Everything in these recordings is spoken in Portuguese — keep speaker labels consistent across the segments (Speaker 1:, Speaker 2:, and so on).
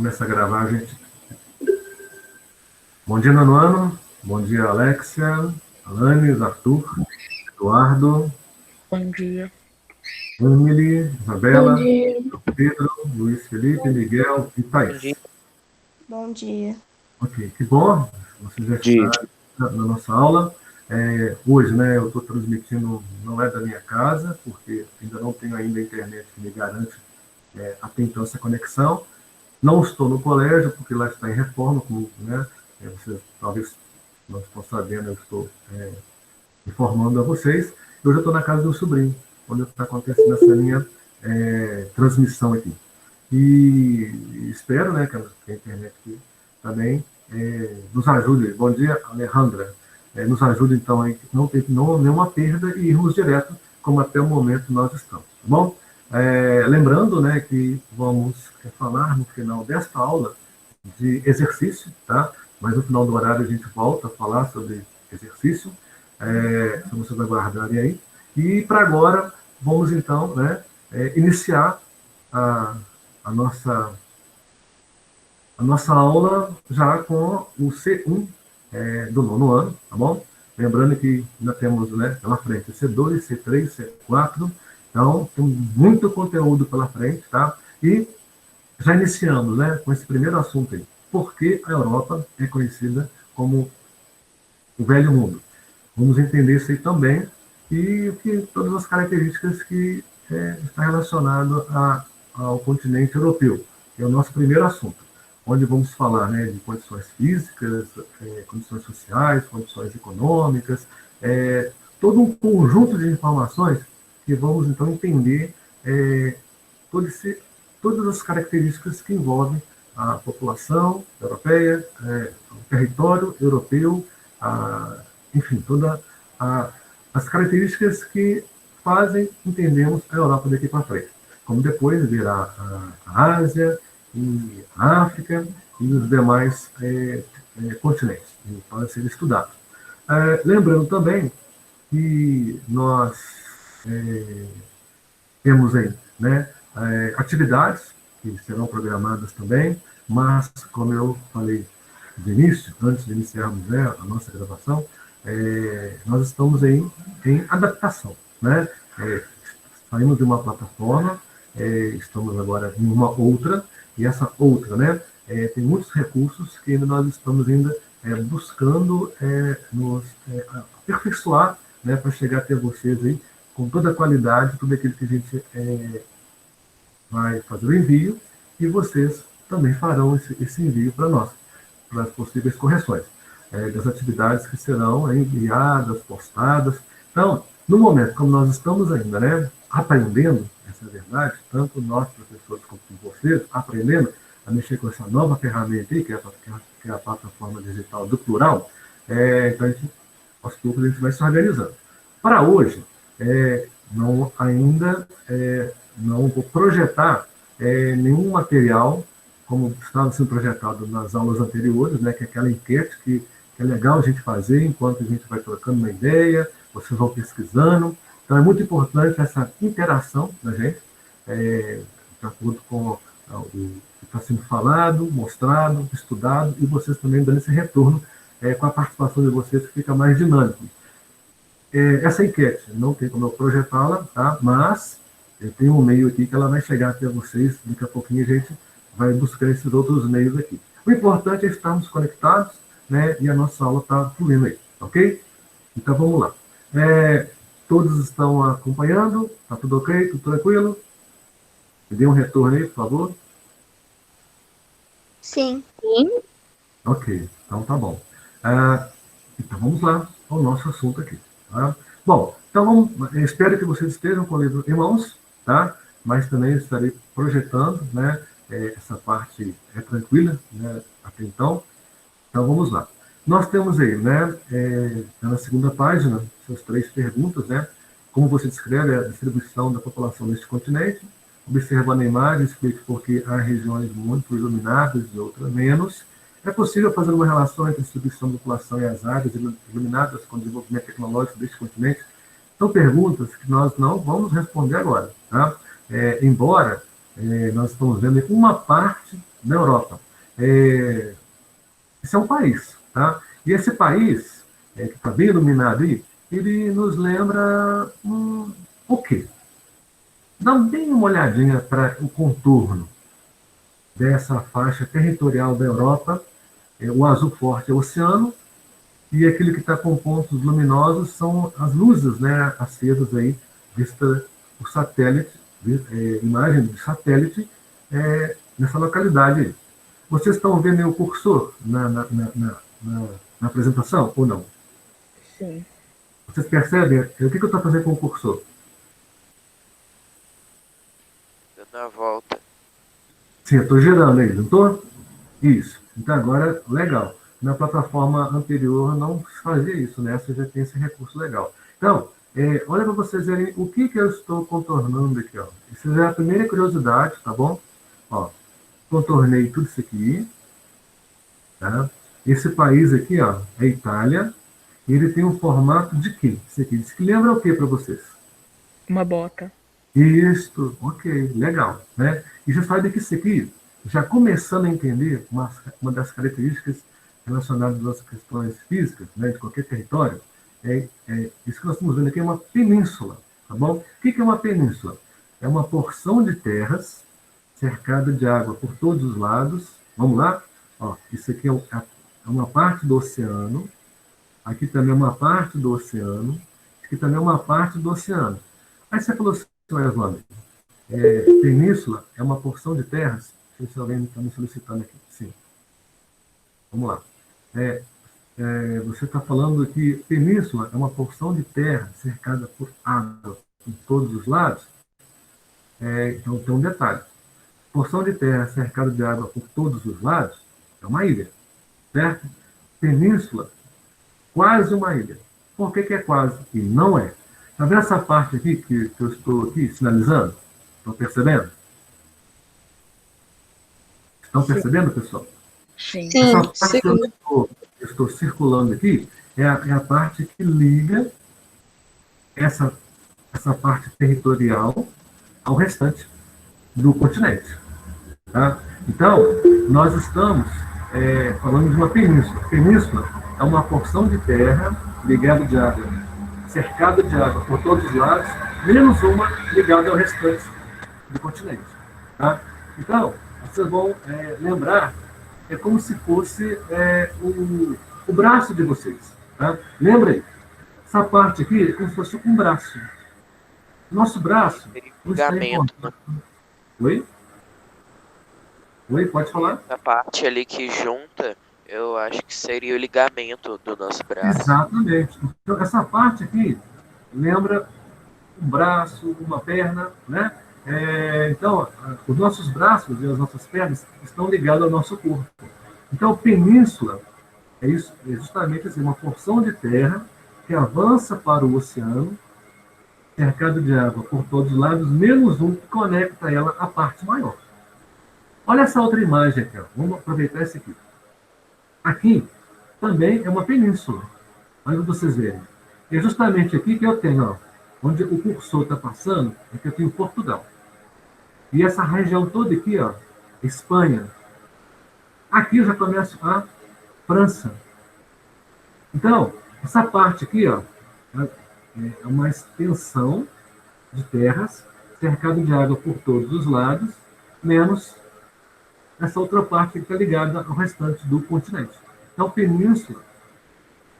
Speaker 1: Começa a gravar, gente. Bom dia, Nono. Bom dia, Alexia, Alanis, Arthur, Eduardo,
Speaker 2: Bom dia.
Speaker 1: Emily,
Speaker 3: Bom
Speaker 1: Isabela,
Speaker 3: dia.
Speaker 1: Pedro, Luiz Felipe, Miguel e
Speaker 2: Bom dia.
Speaker 1: Thaís.
Speaker 3: Bom dia.
Speaker 1: Ok, que bom. Você já está na nossa aula. Hoje, né, eu estou transmitindo, não é da minha casa, porque ainda não tenho ainda a internet que me garante até então essa conexão. Não estou no colégio, porque lá está em reforma, como, né, vocês talvez não estão sabendo, eu estou informando a vocês. Eu já estou na casa do sobrinho, onde está acontecendo essa minha transmissão aqui. E espero, né, que a internet aqui também nos ajude. Bom dia, Alejandra. Nos ajude, então, a não ter nenhuma perda e irmos direto, como até o momento nós estamos. Tá bom? Lembrando, né, que vamos falar no final desta aula de exercício, tá? Mas no final do horário a gente volta a falar sobre exercício, se vocês aguardarem aí. E para agora, vamos então, né, iniciar a nossa aula já com o C1 do nono ano, tá bom? Lembrando que ainda temos, né, pela frente C2, C3, C4, então tem muito conteúdo pela frente, tá? E já iniciamos, né, com esse primeiro assunto aí. Por que a Europa é conhecida como o Velho Mundo? Vamos entender isso aí também e todas as características que está relacionado ao continente europeu, que é o nosso primeiro assunto, onde vamos falar, né, de condições físicas, condições sociais, condições econômicas, todo um conjunto de informações que vamos então entender todas as características que envolvem a população europeia, o território europeu, enfim, todas as características que entendemos a Europa daqui para frente. Como depois virá a Ásia, e a África e os demais continentes, para serem estudados. Lembrando também que nós temos aí, né, atividades que serão programadas também, mas, como eu falei de início, antes de iniciarmos, né, a nossa gravação, nós estamos aí em adaptação, né? Saímos de uma plataforma, estamos agora em uma outra, e essa outra, né, tem muitos recursos que nós estamos ainda buscando nos aperfeiçoar, né, para chegar até vocês aí com toda a qualidade, tudo aquilo que a gente vai fazer o envio, e vocês também farão esse envio para nós, para as possíveis correções das atividades que serão enviadas, postadas. Então, no momento, como nós estamos ainda, né, aprendendo, essa é a verdade, tanto nós, professores, como vocês, aprendendo a mexer com essa nova ferramenta aí, que é a plataforma digital do Plural, então, aos poucos, a gente vai se organizando. Para hoje, ainda não vou projetar nenhum material, como estava sendo projetado nas aulas anteriores, né, que é aquela enquete que é legal a gente fazer enquanto a gente vai trocando uma ideia, vocês vão pesquisando. Então, é muito importante essa interação da gente, de acordo com o que está sendo falado, mostrado, estudado, e vocês também dando esse retorno com a participação de vocês, que fica mais dinâmico. Essa enquete não tem como eu projetá-la, tá? Mas eu tenho um meio aqui que ela vai chegar até vocês, daqui a pouquinho a gente vai buscar esses outros meios aqui. O importante é estarmos conectados, né, e a nossa aula está fluindo aí, ok? Então vamos lá. Todos estão acompanhando? Está tudo ok? Tudo tranquilo? Me dê um retorno aí, por favor.
Speaker 3: Sim.
Speaker 1: Ok, então tá bom. Então vamos lá ao nosso assunto aqui. Tá? Bom, então espero que vocês estejam com o livro em mãos, tá? Mas também estarei projetando, né? Essa parte é tranquila, né? Até então. Então vamos lá. Nós temos aí, né? Na segunda página, essas 3 perguntas, né? Como você descreve a distribuição da população neste continente? Observando a imagem, explique por que há regiões muito iluminadas e outras menos. É possível fazer uma relação entre a distribuição da população e as áreas iluminadas com o desenvolvimento tecnológico deste continente? São perguntas que nós não vamos responder agora, tá? Embora nós estamos vendo uma parte na Europa. Esse é um país, tá? E esse país, que está bem iluminado aí, ele nos lembra o quê? Dá bem uma olhadinha para o contorno dessa faixa territorial da Europa. O azul forte é o oceano, e aquele que está com pontos luminosos são as luzes, né, acesas aí, vista o satélite, imagem de satélite, nessa localidade aí. Vocês estão vendo o cursor na apresentação ou não?
Speaker 2: Sim.
Speaker 1: Vocês percebem o que eu estou fazendo com o cursor?
Speaker 4: Dando a volta.
Speaker 1: Sim, eu estou girando ele, não estou? Isso. Então agora, legal. Na plataforma anterior não fazia isso, né? Você já tem esse recurso legal. Então, olha para vocês verem o que eu estou contornando aqui, ó. Isso é a primeira curiosidade, tá bom? Ó, contornei tudo isso aqui, tá? Esse país aqui, ó, é Itália. E ele tem um formato de quê? Isso aqui. Isso que lembra o quê para vocês?
Speaker 2: Uma bota.
Speaker 1: Isso, ok, legal, né? E já sabe que isso aqui, já começando a entender uma das características relacionadas às questões físicas, né, de qualquer território, isso que nós estamos vendo aqui é uma península, tá bom? O que é uma península? É uma porção de terras cercada de água por todos os lados. Vamos lá? Ó, isso aqui é uma parte do oceano, aqui também é uma parte do oceano, aqui também é uma parte do oceano. Aí você falou assim, Wesley, península é uma porção de terras. Deixa eu ver se alguém está me solicitando aqui. Sim. Vamos lá. Você está falando que península é uma porção de terra cercada por água em todos os lados. Então tem um detalhe. Porção de terra cercada de água por todos os lados é uma ilha, certo? Península, quase uma ilha. Por que é quase? E não é. Está vendo essa parte aqui que eu estou aqui sinalizando? Estão percebendo? Estão percebendo, pessoal?
Speaker 2: Sim.
Speaker 1: Essa parte que eu estou circulando aqui é a parte que liga essa parte territorial ao restante do continente. Tá? Então, nós estamos falando de uma península. Península é uma porção de terra ligada de água, cercada de água por todos os lados, menos uma ligada ao restante do continente. Tá? Então, vocês vão lembrar, é como se fosse o braço de vocês. Tá? Lembra aí? Essa parte aqui é como se fosse um braço. Nosso braço...
Speaker 4: Ligamento, né?
Speaker 1: Oi? Oi, pode falar?
Speaker 4: A parte ali que junta, eu acho que seria o ligamento do nosso braço.
Speaker 1: Exatamente. Então, essa parte aqui lembra um braço, uma perna, né? Então, os nossos braços e as nossas pernas estão ligados ao nosso corpo. Então, península é justamente assim, uma porção de terra que avança para o oceano, cercado de água por todos os lados, menos um que conecta ela à parte maior. Olha essa outra imagem aqui, ó. Vamos aproveitar essa aqui. Aqui também é uma península. Olha para vocês verem. É justamente aqui que eu tenho, ó, onde o cursor está passando, é que eu tenho Portugal. E essa região toda aqui, ó, Espanha. Aqui eu já começo a França. Então, essa parte aqui, ó, é uma extensão de terras cercado de água por todos os lados, menos essa outra parte que está ligada ao restante do continente. Então, península,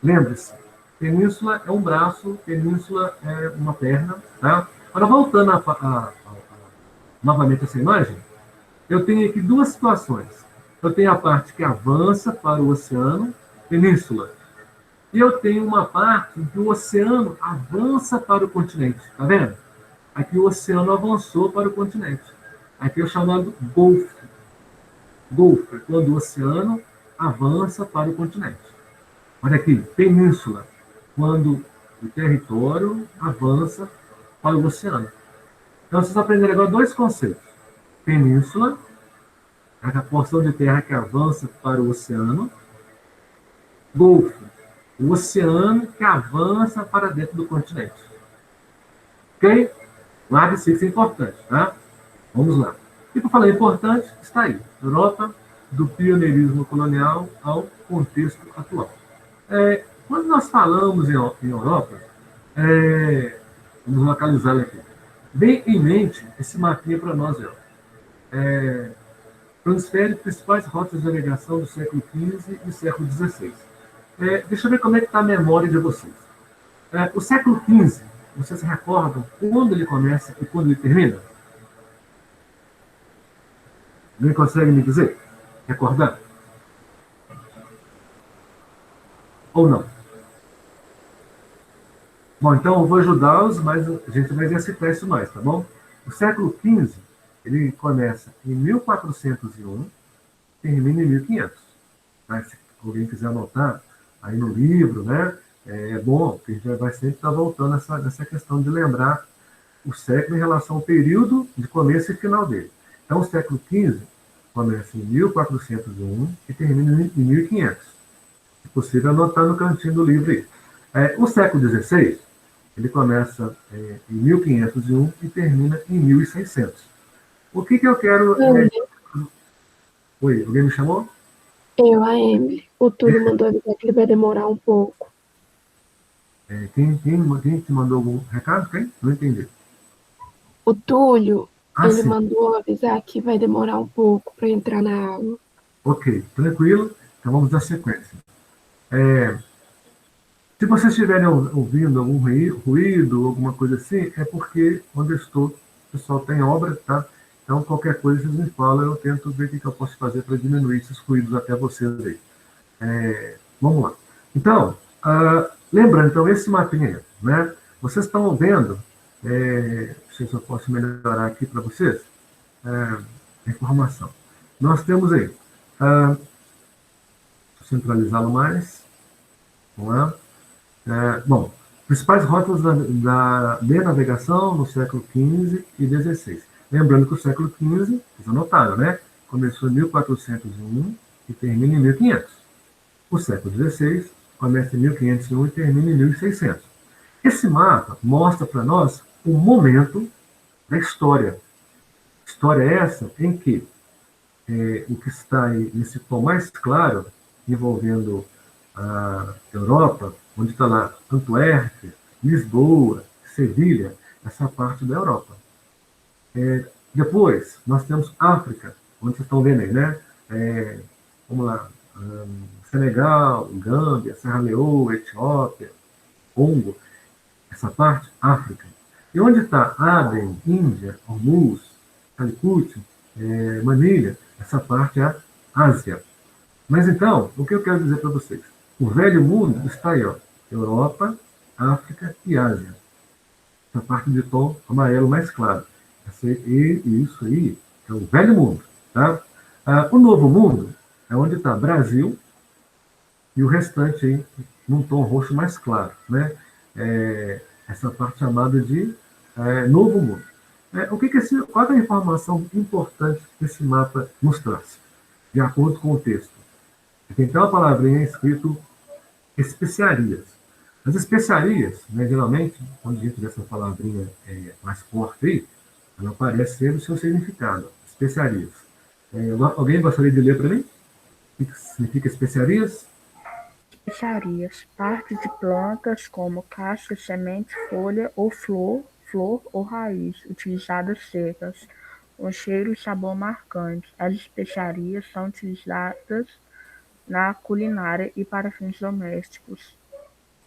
Speaker 1: lembre-se, península é um braço, península é uma perna. Tá? Agora, voltando novamente essa imagem, eu tenho aqui duas situações. Eu tenho a parte que avança para o oceano, península, e eu tenho uma parte em que o oceano avança para o continente. Está vendo? Aqui o oceano avançou para o continente. Aqui é o chamado Golfo. Golfo é quando o oceano avança para o continente. Olha aqui, península, quando o território avança para o oceano. Então, vocês aprenderam agora dois conceitos. Península, a porção de terra que avança para o oceano. Golfo, o oceano que avança para dentro do continente. Ok? Guarde-se, isso é importante, tá? Vamos lá. E para falar importante, está aí. Europa, do pioneirismo colonial ao contexto atual. Quando nós falamos em Europa, vamos localizar aqui. Bem em mente esse mapinha para nós. Transfere principais rotas de navegação do século XV e século XVI. Deixa eu ver como é que está a memória de vocês. O século XV, vocês se recordam quando ele começa e quando ele termina? Alguém consegue me dizer? Recordar? Ou não? Bom, então eu vou ajudá-los, mas a gente vai exercitar isso mais, tá bom? O século XV, ele começa em 1401, termina em 1500. Tá? Se alguém quiser anotar aí no livro, né? É bom, porque a gente vai sempre estar voltando nessa questão de lembrar o século em relação ao período de começo e final dele. Então, o século XV começa em 1401 e termina em 1500. Se possível, anotar no cantinho do livro aí. O século XVI, ele começa em 1501 e termina em 1600. O que eu quero... Oi, alguém me chamou?
Speaker 5: A Emily. O Túlio mandou avisar que ele vai demorar um pouco.
Speaker 1: Quem te mandou algum recado? Quem? Não entendi.
Speaker 5: O Túlio, ele
Speaker 1: sim.
Speaker 5: mandou avisar que vai demorar um pouco para entrar na aula.
Speaker 1: Ok, tranquilo. Então vamos dar sequência. Se vocês estiverem ouvindo algum ruído, alguma coisa assim, é porque onde eu estou, o pessoal tem obra, tá? Então, qualquer coisa vocês me falam, eu tento ver o que eu posso fazer para diminuir esses ruídos até vocês aí. Vamos lá. Então, lembrando, então, esse mapinha aí, né? Vocês estão vendo, não sei se eu posso melhorar aqui para vocês, a informação. Nós temos aí, centralizá-lo mais, vamos lá. Bom, principais rotas de navegação no século XV e XVI. Lembrando que o século XV, vocês anotaram, né? Começou em 1401 e termina em 1500. O século XVI começa em 1501 e termina em 1600. Esse mapa mostra para nós o momento da história. História essa em que o que está aí nesse tom mais claro, envolvendo a Europa, onde está lá Antuérpia, Lisboa, Sevilha, essa parte da Europa. Depois, nós temos África, onde vocês estão vendo aí, né? Vamos lá, Senegal, Gâmbia, Serra Leoa, Etiópia, Congo, essa parte, África. E onde está Aden, Índia, Hormuz, Calicut, Manilha, essa parte é a Ásia. Mas então, o que eu quero dizer para vocês? O velho mundo está aí, ó, Europa, África e Ásia. Essa parte de tom amarelo mais claro. Isso aí é o velho mundo. Tá? O novo mundo é onde está Brasil e o restante aí num tom roxo mais claro. Né? Essa parte chamada de novo mundo. Qual é a informação importante que esse mapa nos traz? De acordo com o texto. Tem até uma palavrinha escrito especiarias. As especiarias, né, geralmente, quando a gente vê essa palavrinha mais forte aí, ela aparece ser o seu significado. Especiarias. Alguém gostaria de ler para mim? O que significa especiarias?
Speaker 2: Especiarias, partes de plantas como casca, semente, folha ou flor ou raiz, utilizadas secas, com cheiro e sabor marcantes. As especiarias são utilizadas na culinária e para fins domésticos.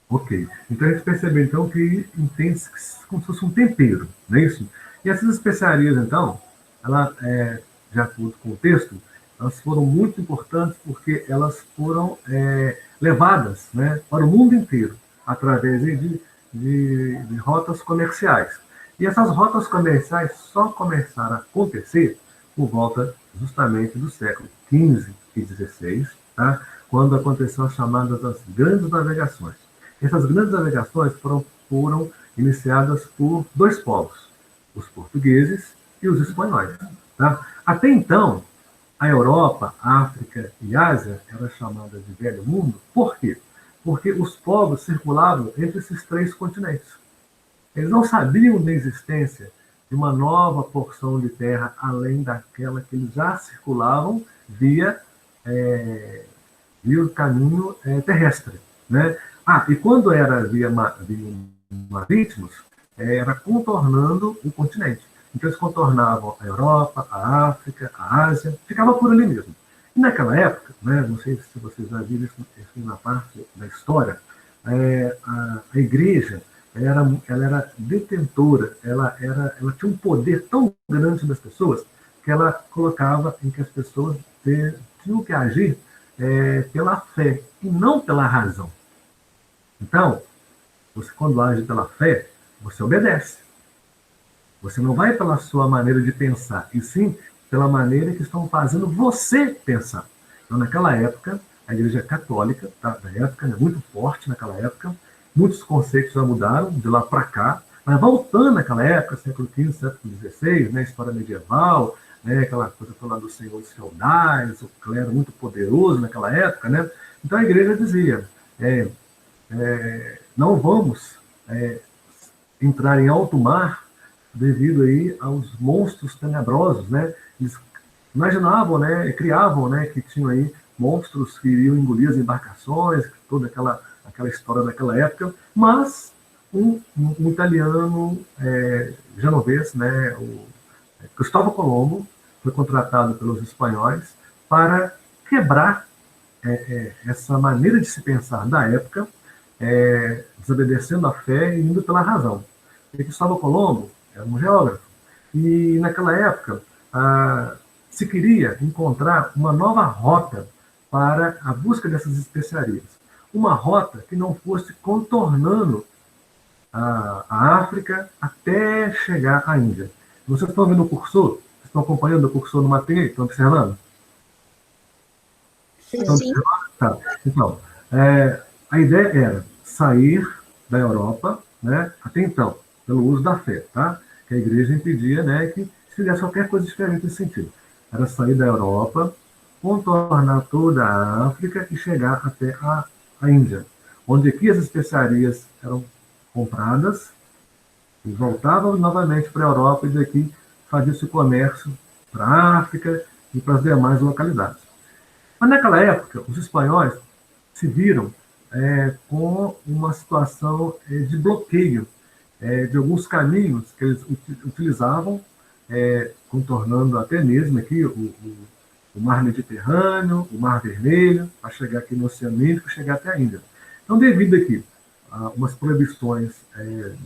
Speaker 1: Ok. Então a gente percebeu então que entende como se fosse um tempero, não é isso? E essas especiarias, então, de acordo com o texto, elas foram muito importantes porque elas foram levadas, né, para o mundo inteiro, através de rotas comerciais. E essas rotas comerciais só começaram a acontecer por volta justamente do século XV e XVI, tá? Quando aconteceu as chamadas das grandes navegações. Essas grandes navegações foram iniciadas por dois povos, os portugueses e os espanhóis. Tá? Até então, a Europa, a África e a Ásia eram chamadas de Velho Mundo. Por quê? Porque os povos circulavam entre esses três continentes. Eles não sabiam da existência de uma nova porção de terra, além daquela que eles já circulavam via o caminho terrestre, né? E quando era via marítimos, era contornando o continente. Então, eles contornavam a Europa, a África, a Ásia, ficava por ali mesmo. E naquela época, né, não sei se vocês já viram isso na parte da história, a igreja ela era detentora, ela tinha um poder tão grande das pessoas que ela colocava em que as pessoas tinham que agir pela fé e não pela razão. Então, você quando age pela fé, você obedece. Você não vai pela sua maneira de pensar, e sim pela maneira que estão fazendo você pensar. Então, naquela época, a Igreja Católica, da época, muito forte naquela época, muitos conceitos já mudaram de lá para cá, mas voltando naquela época, século XV, século XVI, né, história medieval, né, aquela coisa toda dos senhores feudais, o clero muito poderoso naquela época, né? Então a Igreja dizia, não vamos entrar em alto mar devido aí aos monstros tenebrosos, né? Eles imaginavam, né, criavam, né, que tinham aí monstros que iriam engolir as embarcações, toda aquela história daquela época, mas um italiano genovês, né, o Cristóvão Colombo, foi contratado pelos espanhóis para quebrar essa maneira de se pensar da época, desobedecendo a fé e indo pela razão. E Cristóvão Colombo era um geógrafo, e naquela época se queria encontrar uma nova rota para a busca dessas especiarias. Uma rota que não fosse contornando a África até chegar à Índia. Vocês estão vendo o cursor? Vocês estão acompanhando o cursor no mapeio? Estão observando? Estão observando? Tá. Então, a ideia era sair da Europa, né, até então, pelo uso da fé, tá? Que a igreja impedia, né, que se fizesse qualquer coisa diferente nesse sentido. Era sair da Europa, contornar toda a África e chegar até a Índia, onde aqui as especiarias eram compradas e voltavam novamente para a Europa, e daqui fazia-se o comércio para a África e para as demais localidades. Mas naquela época, os espanhóis se viram com uma situação de bloqueio de alguns caminhos que eles utilizavam, contornando até mesmo aqui o Mar Mediterrâneo, o Mar Vermelho, para chegar aqui no Oceano Índico e chegar até a Índia. Então, devido aqui a umas proibições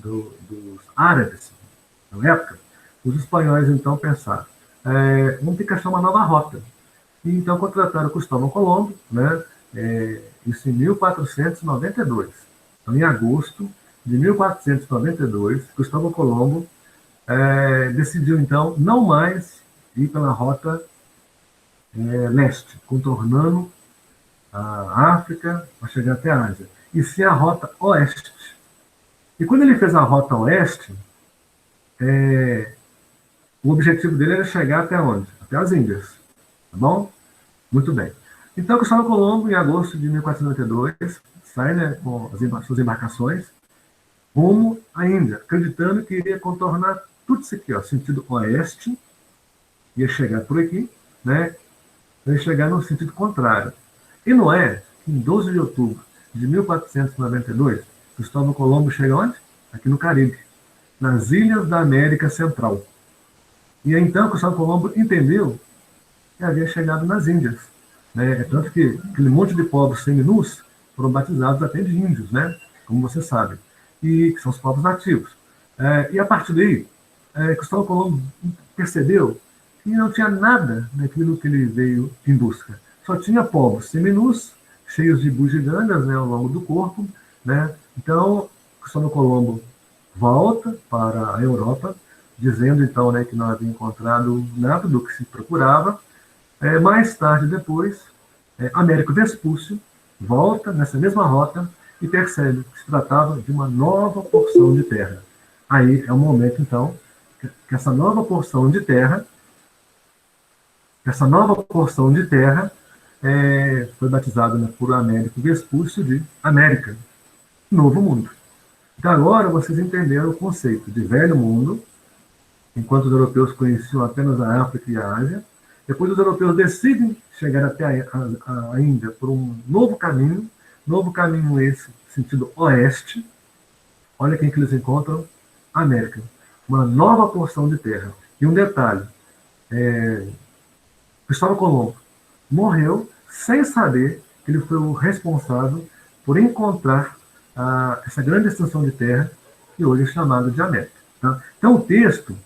Speaker 1: dos árabes na época, os espanhóis então pensaram, vamos ter que achar uma nova rota. E então contrataram Cristóvão Colombo, né, isso em 1492. Então, em agosto de 1492, Cristóvão Colombo decidiu então não mais ir pela rota leste, contornando a África para chegar até a Ásia, e sim a rota oeste. E quando ele fez a rota oeste, o objetivo dele era chegar até onde? Até as Índias. Tá bom? Muito bem. Então, Cristóvão Colombo, em agosto de 1492, sai, né, com as suas embarcações rumo à Índia, acreditando que iria contornar tudo isso aqui, ó, sentido oeste, ia chegar por aqui, né, ia chegar no sentido contrário. E não é que em 12 de outubro de 1492, Cristóvão Colombo chega onde? Aqui no Caribe, nas ilhas da América Central. E então Cristóvão Colombo entendeu que havia chegado nas Índias, né? Tanto que aquele monte de povos seminus foram batizados até de índios, né? Como você sabe, e que são os povos nativos. E a partir daí, Cristóvão Colombo percebeu que não tinha nada naquilo que ele veio em busca. Só tinha povos seminus, cheios de bugigangas, né, ao longo do corpo, né? Então, Cristóvão Colombo volta para a Europa, dizendo então, né, que não havia encontrado nada do que se procurava. Mais tarde, depois, Américo Vespúcio volta nessa mesma rota e percebe que se tratava de uma nova porção de terra. Aí é o momento, então, que essa nova porção de terra foi batizada, né, por Américo Vespúcio de América, Novo Mundo. Então agora vocês entenderam o conceito de velho mundo, enquanto os europeus conheciam apenas a África e a Ásia. Depois os europeus decidem chegar até a Índia por um novo caminho esse, sentido oeste. Olha quem que eles encontram: América. Uma nova porção de terra. E um detalhe, Cristóvão Colombo morreu sem saber que ele foi o responsável por encontrar essa grande extensão de terra que hoje é chamada de América. Tá? Então o texto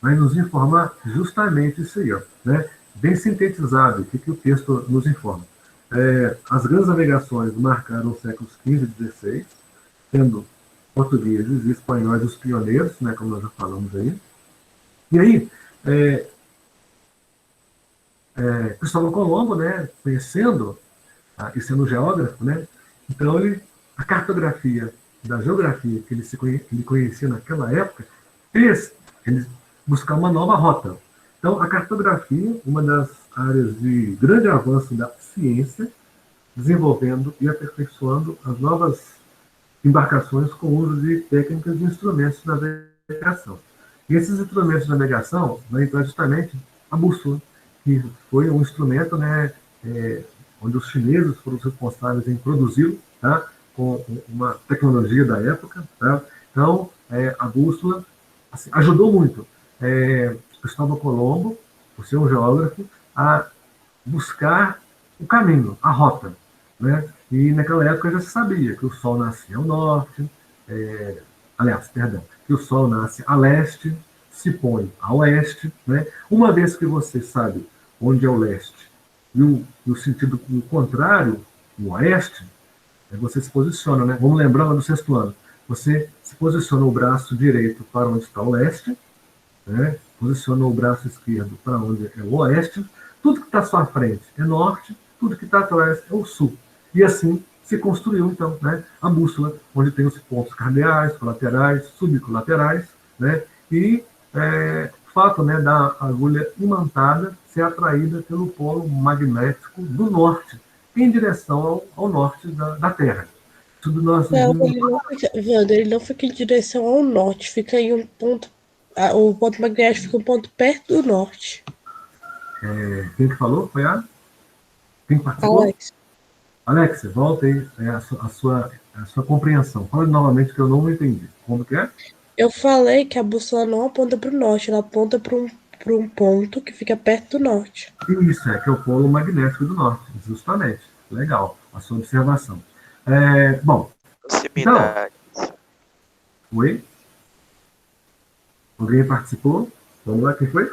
Speaker 1: vai nos informar justamente isso aí, ó, né? Bem sintetizado, o que o texto nos informa. As grandes navegações marcaram os séculos XV e XVI, sendo portugueses e espanhóis os pioneiros, né, como nós já falamos aí. E aí, Cristóvão Colombo, né, conhecendo e sendo geógrafo, né, então a cartografia da geografia que ele conhecia naquela época fez ele buscar uma nova rota. Então, a cartografia, uma das áreas de grande avanço da ciência, desenvolvendo e aperfeiçoando as novas embarcações com uso de técnicas e instrumentos de navegação. E esses instrumentos de navegação vão entrar justamente a bússola, que foi um instrumento, né, onde os chineses foram os responsáveis em produzi-lo, tá, com uma tecnologia da época. Tá? Então, a bússola assim, ajudou muito Cristóvão Colombo, por ser um geógrafo, a buscar o caminho, a rota. Né? E naquela época já se sabia que o Sol nascia ao norte, que o Sol nasce a leste, se põe a oeste. Né? Uma vez que você sabe onde é o leste e o sentido contrário, o oeste, você se posiciona. Né? Vamos lembrar lá do sexto ano. Você se posiciona o braço direito para onde está o leste, né? Posiciona o braço esquerdo para onde é o oeste, tudo que está à sua frente é norte, tudo que está atrás é o sul. E assim se construiu, então, né, a bússola, onde tem os pontos cardeais, colaterais, subcolaterais, né, e o fato, né, da agulha imantada ser atraída pelo polo magnético do norte, em direção ao norte da Terra. Tudo nós
Speaker 6: ele não fica em direção ao norte, fica em um ponto. O ponto magnético fica um ponto perto do norte.
Speaker 1: Quem que falou? Foi quem participou?
Speaker 6: Alex,
Speaker 1: volta aí a sua compreensão. Fala novamente que eu não entendi. Como que é?
Speaker 6: Eu falei que a bússola não aponta para o norte, ela aponta para um ponto que fica perto do norte.
Speaker 1: Isso, que é o polo magnético do norte, justamente. Legal, a sua observação. Bom,
Speaker 4: proximidades.
Speaker 1: Então, oi? Alguém participou? Vamos lá, quem foi?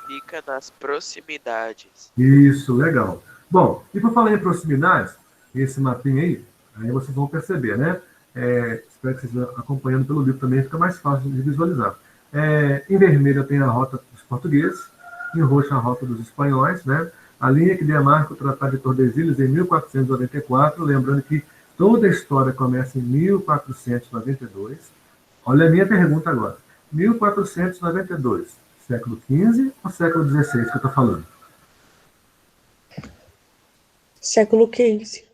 Speaker 4: Fica nas proximidades.
Speaker 1: Isso, legal. Bom, e por falar em proximidades, esse mapinha aí vocês vão perceber, né? Espero que vocês estejam acompanhando pelo livro também, fica mais fácil de visualizar. Em vermelho tem a rota dos portugueses, em roxo a rota dos espanhóis, né? A linha que demarca o Tratado de Tordesilhas em 1494, lembrando que toda a história começa em 1492. Olha a minha pergunta agora. 1492, século XV ou século XVI que eu estou falando?
Speaker 6: Século XV.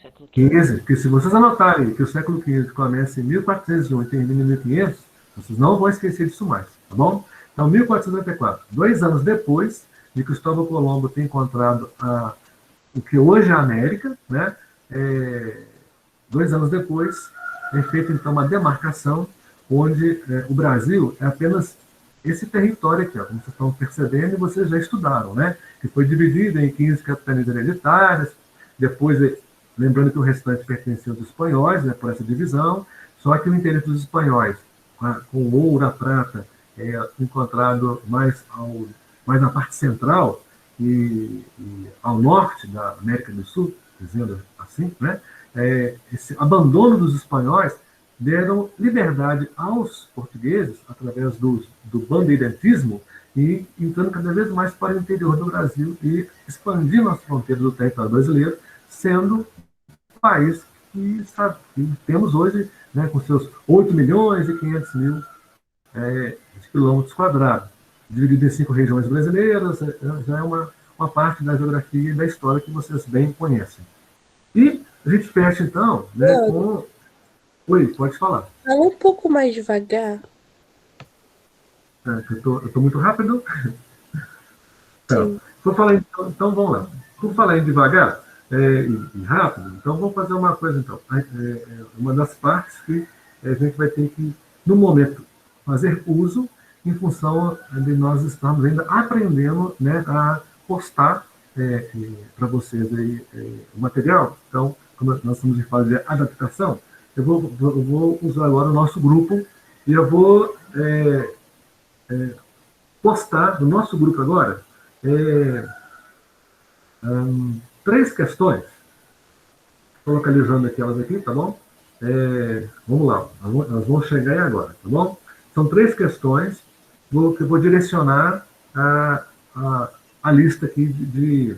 Speaker 4: Século
Speaker 1: XV, porque se vocês anotarem que o século XV começa em 1401 e termina em 1500, vocês não vão esquecer disso mais, tá bom? Então, 1494, 2 anos depois de Cristóvão Colombo ter encontrado o que hoje é a América, né? 2 anos depois, é feita então uma demarcação onde o Brasil é apenas esse território aqui, ó, como vocês estão percebendo e vocês já estudaram, né? Que foi dividido em 15 capitanias hereditárias, depois, lembrando que o restante pertencia aos espanhóis, né, por essa divisão, só que o interesse dos espanhóis, com o ouro, a prata, encontrado mais na parte central e ao norte da América do Sul, dizendo assim, né? Esse abandono dos espanhóis deram liberdade aos portugueses, através do bandeirantismo, e entrando cada vez mais para o interior do Brasil e expandindo as fronteiras do território brasileiro, sendo o país que temos hoje, né, com seus 8 milhões e 500 mil de quilômetros quadrados, dividido em 5 regiões brasileiras, já é uma parte da geografia e da história que vocês bem conhecem. E a gente fecha, então, né, com... Oi, pode falar.
Speaker 6: Fala um pouco mais devagar.
Speaker 1: Eu estou muito rápido? Então,
Speaker 6: Sim.
Speaker 1: vou falar, então vamos lá. Vou falar devagar e rápido, então vamos fazer uma coisa, então. Uma das partes que a gente vai ter que, no momento, fazer uso em função de nós estarmos ainda aprendendo, né, a postar para vocês aí, o material. Então, como nós estamos em fase de adaptação, eu vou usar agora o nosso grupo e eu vou postar no nosso grupo agora 3 questões. Estou localizando aqui elas aqui, tá bom? Vamos lá, elas vão chegar aí agora, tá bom? São 3 questões que eu vou direcionar a lista aqui de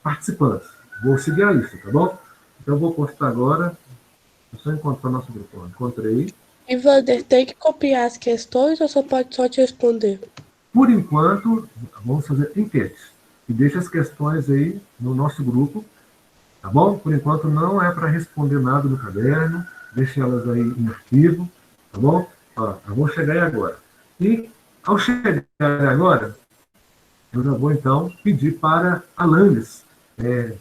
Speaker 1: participantes. Vou seguir a lista, tá bom? Então eu vou postar agora. É só encontrar nosso grupo. Encontrei.
Speaker 6: E Wander, tem que copiar as questões ou só pode só te responder?
Speaker 1: Por enquanto, vamos fazer enquetes. E deixa as questões aí no nosso grupo, tá bom? Por enquanto não é para responder nada no caderno, deixa elas aí em arquivo, tá bom? Ó, eu vou chegar aí agora. E ao chegar agora, eu já vou então pedir para Alanis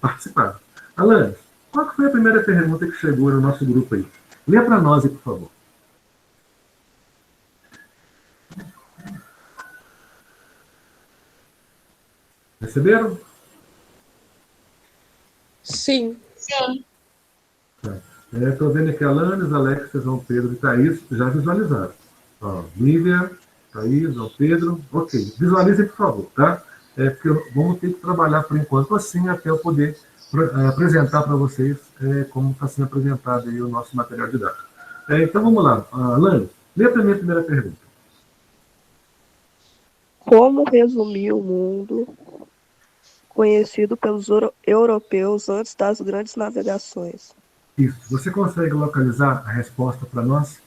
Speaker 1: participar. Alanis, qual que foi a primeira pergunta que chegou no nosso grupo aí? Lê para nós aí, por favor. Receberam?
Speaker 6: Sim.
Speaker 1: Estou vendo aqui Alanis, Alexia, João Pedro e Thaís já visualizaram. Ó, Lívia, Thaís, João Pedro. Ok. Visualizem, por favor, tá? Porque vamos ter que trabalhar por enquanto assim até eu poder apresentar para vocês como está sendo apresentado aí o nosso material didático. Então vamos lá. Alanis, lê para mim a primeira pergunta.
Speaker 7: Como resumir o mundo conhecido pelos europeus antes das grandes navegações?
Speaker 1: Isso. Você consegue localizar a resposta para nós?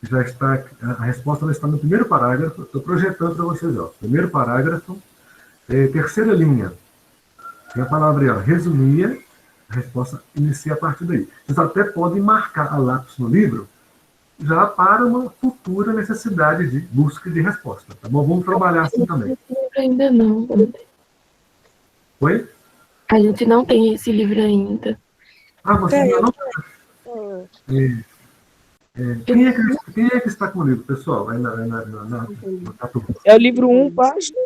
Speaker 1: Já está, a resposta está no primeiro parágrafo. Estou projetando para vocês. Ó. Primeiro parágrafo, terceira linha. Tem a palavra aí, ó, resumia. A resposta inicia a partir daí. Vocês até podem marcar a lápis no livro já para uma futura necessidade de busca de resposta. Tá bom? Vamos trabalhar assim também.
Speaker 5: Ainda não.
Speaker 1: Oi?
Speaker 5: A gente não tem esse livro ainda.
Speaker 1: Ah, você ainda não... Quem é que está com o livro, pessoal? Aí na turma.
Speaker 8: É o livro 1, página.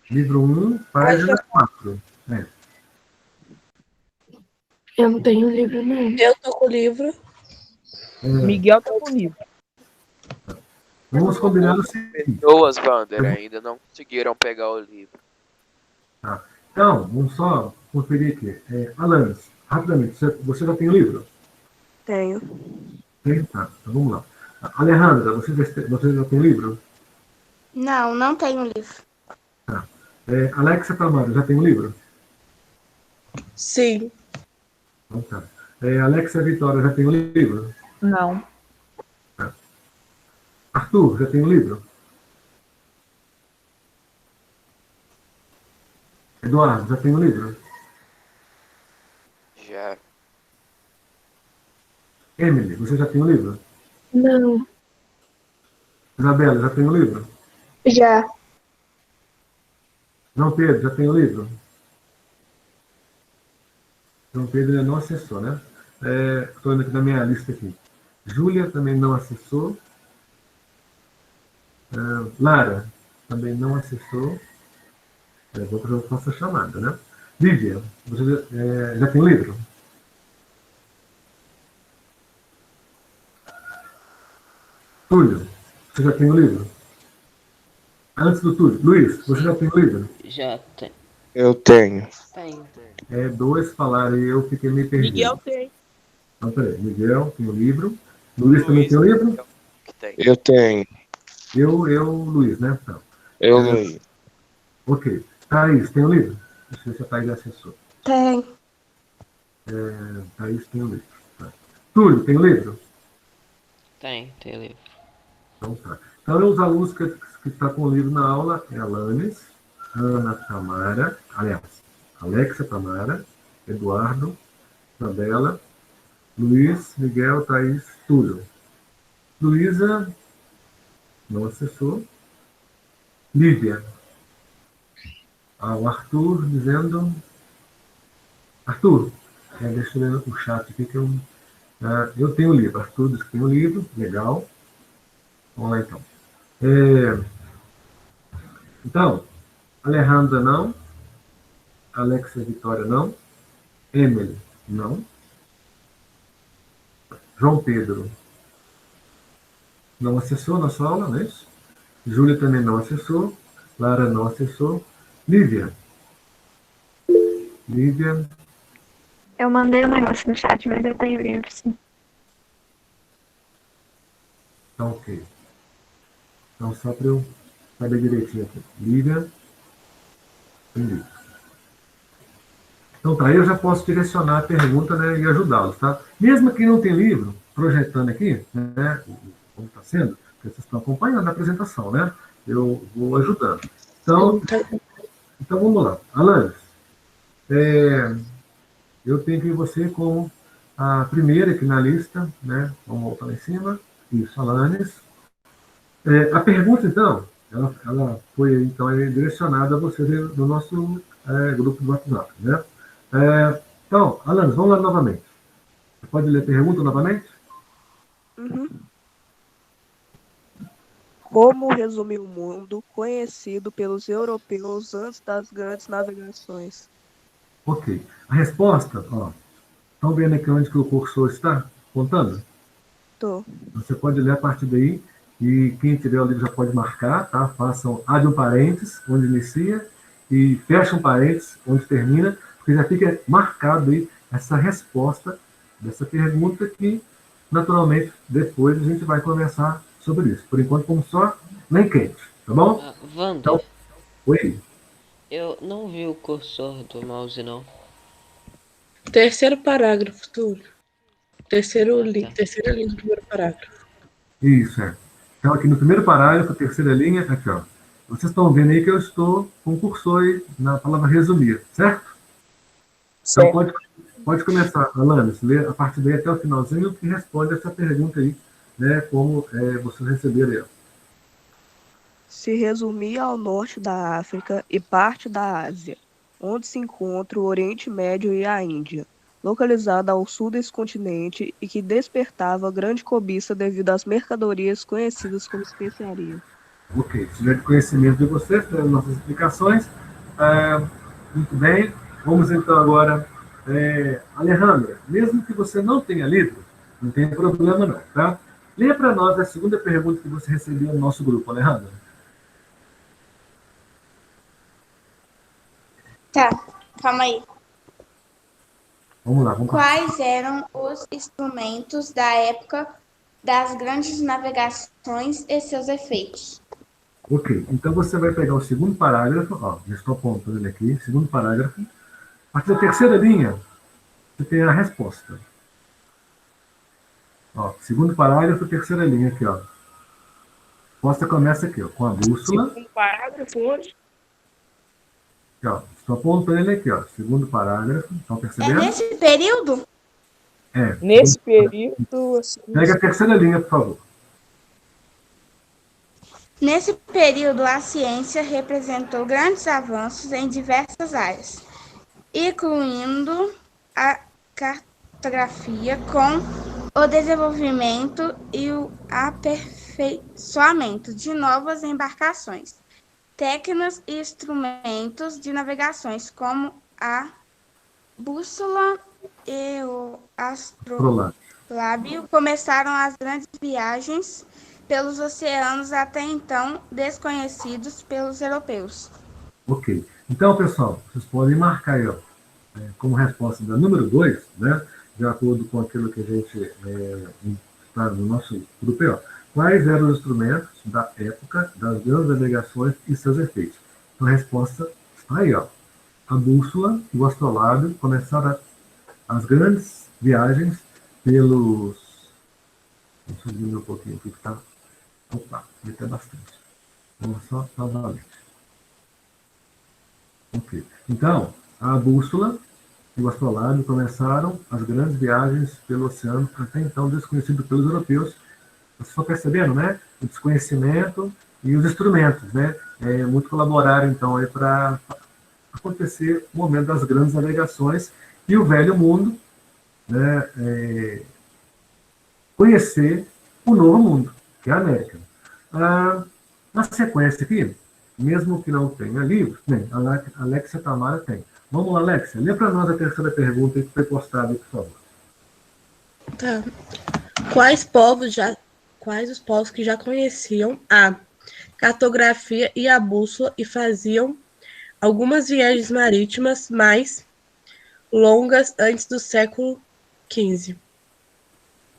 Speaker 1: Livro 1, página 4.
Speaker 5: Eu não tenho livro, não.
Speaker 6: Eu tô com o livro.
Speaker 8: Miguel tá com o livro.
Speaker 1: Vamos combinar o seguinte.
Speaker 4: Pessoas, Wander, ainda não conseguiram pegar o livro.
Speaker 1: Tá. Então, vamos só conferir aqui. Alanis, rapidamente, você já tem o livro?
Speaker 7: Tenho.
Speaker 1: Tem? Tá, então vamos lá. Alejandra, você já tem o livro?
Speaker 3: Não, não tenho livro.
Speaker 1: Tá. Alexia Tamara, já tem o livro?
Speaker 6: Sim.
Speaker 1: Então tá. Alexia Vitória, já tem o livro?
Speaker 2: Não.
Speaker 1: Tá. Arthur, já tem o livro? Eduardo, já tem o livro?
Speaker 4: Já.
Speaker 1: Emily, você já tem o livro?
Speaker 5: Não.
Speaker 1: Isabela, já tem o livro?
Speaker 5: Já.
Speaker 1: João Pedro, já tem o livro? João Pedro ainda não acessou, né? Estou indo aqui na minha lista aqui. Júlia também não acessou. Lara também não acessou. Vou fazer a nossa chamada, né? Lívia, você já tem o livro? Túlio, você já tem o livro? Antes do Túlio, Luiz, você já tem o livro?
Speaker 9: Já tem.
Speaker 10: Eu tenho.
Speaker 9: Tenho.
Speaker 1: 2 falaram e eu fiquei meio perdido.
Speaker 8: Miguel tem.
Speaker 1: Então, peraí. Miguel tem o livro. Luiz também tem o livro?
Speaker 10: Eu tenho.
Speaker 1: Luiz, né? Então.
Speaker 10: Eu leio.
Speaker 1: Ok. Thaís, tem o livro? Deixa eu ver se a Thaís acessou.
Speaker 3: Tem.
Speaker 1: Thaís tem o livro. Tá. Túlio, tem o livro?
Speaker 9: Tem livro.
Speaker 1: Então tá. Então, os alunos que estão com o livro na aula é Alanis, Ana Tamara, aliás, Alexia Tamara, Eduardo, Isabela, Luiz, Miguel, Thaís, Túlio. Luísa, não acessou. Lívia. O Arthur dizendo... Arthur, deixa eu ler o chat aqui que eu tenho o livro. Arthur diz que tem o livro, legal. Vamos lá então. Então, Alejandra não. Alexia Vitória não. Emily não. João Pedro não acessou na sua aula, não é isso? Júlia também não acessou. Lara não acessou. Lívia. Lívia.
Speaker 5: Eu mandei um negócio no chat, mas eu tenho livro, sim.
Speaker 1: Tá ok. Então, só para eu saber direitinho aqui. Lívia. Entendi. Então tá, eu já posso direcionar a pergunta, né, e ajudá-los, tá? Mesmo quem não tem livro, projetando aqui, né, como está sendo, porque vocês estão acompanhando a apresentação, né? Eu vou ajudando. Então vamos lá. Alanis, eu tenho aqui você como a primeira aqui na lista, né? Vamos voltar lá em cima. Isso, Alanis. A pergunta, então, ela foi então, direcionada a você no nosso grupo do WhatsApp, né? Então, Alanis, vamos lá novamente. Você pode ler a pergunta novamente?
Speaker 7: Uhum. Como resumir o mundo conhecido pelos europeus antes das grandes navegações?
Speaker 1: Ok. A resposta, ó, estão vendo aqui onde que o cursor está contando?
Speaker 7: Tô.
Speaker 1: Você pode ler a partir daí, e quem tiver o livro já pode marcar, tá? Façam, abre um parênteses, onde inicia, e fecha um parênteses, onde termina, porque já fica marcado aí essa resposta dessa pergunta que, naturalmente, depois a gente vai conversar sobre isso. Por enquanto, como só nem quente, tá bom?
Speaker 9: Wander,
Speaker 1: Então, oi.
Speaker 9: eu não vi o cursor do mouse, não.
Speaker 6: Terceiro parágrafo, Túlio. Terceira linha do primeiro parágrafo.
Speaker 1: Isso, é. Então, aqui no primeiro parágrafo, terceira linha, aqui, ó. Vocês estão vendo aí que eu estou com o cursor aí na palavra resumir, certo? Então, pode começar, Alanis, ler a partir daí até o finalzinho que responde essa pergunta aí, né, como vocês receberam aí.
Speaker 7: Se resumir ao norte da África e parte da Ásia, onde se encontra o Oriente Médio e a Índia, localizada ao sul desse continente e que despertava grande cobiça devido às mercadorias conhecidas como especiarias.
Speaker 1: Ok, isso já é de conhecimento de vocês, pelas nossas explicações. Muito bem, vamos então agora. Alejandra, mesmo que você não tenha livro, não tem problema não, tá? Leia para nós a segunda pergunta que você recebeu no nosso grupo, Alejandra.
Speaker 3: Tá, calma aí.
Speaker 1: Vamos lá, vamos lá.
Speaker 3: Quais eram os instrumentos da época das grandes navegações e seus efeitos?
Speaker 1: Ok, então você vai pegar o segundo parágrafo, ó, já estou apontando ele aqui, segundo parágrafo. A partir da terceira linha, você tem a resposta. Ó, segundo parágrafo, terceira linha aqui, ó. A resposta começa aqui, ó, com a bússola.
Speaker 8: Segundo parágrafo hoje.
Speaker 1: Aqui, ó, estou apontando ele aqui, ó, segundo parágrafo, estão percebendo?
Speaker 3: É nesse período?
Speaker 8: Nesse período, assim,
Speaker 1: Pega a terceira linha, por favor.
Speaker 3: Nesse período, a ciência representou grandes avanços em diversas áreas, incluindo a cartografia com o desenvolvimento e o aperfeiçoamento de novas embarcações, técnicas e instrumentos de navegações, como a bússola e o astrolábio. Começaram as grandes viagens pelos oceanos até então desconhecidos pelos europeus.
Speaker 1: Ok. Então, pessoal, vocês podem marcar aí, ó, como resposta da número 2, né, de acordo com aquilo que a gente está no nosso grupo aí, ó. Quais eram os instrumentos da época das grandes navegações e seus efeitos? Então, a resposta está aí, ó. A bússola e o astrolábio começaram as grandes viagens pelos... Deixa eu diminuir um pouquinho aqui que está... Opa, até bastante. Vamos só novamente. Ok. Então, a bússola e o astrolábio começaram as grandes viagens pelo oceano, até então desconhecido pelos europeus. Vocês estão percebendo, né? O desconhecimento e os instrumentos, né? Muito colaboraram, então, para acontecer o momento das grandes navegações e o velho mundo, né, conhecer o novo mundo, que é a América. Na sequência aqui, mesmo que não tenha livros, tem, a Alexia Tamara tem. Vamos lá, Alexia, lê para nós a terceira pergunta que foi postada aí, por favor.
Speaker 6: Tá. Quais os povos que já conheciam a cartografia e a bússola e faziam algumas viagens marítimas mais longas antes do século XV?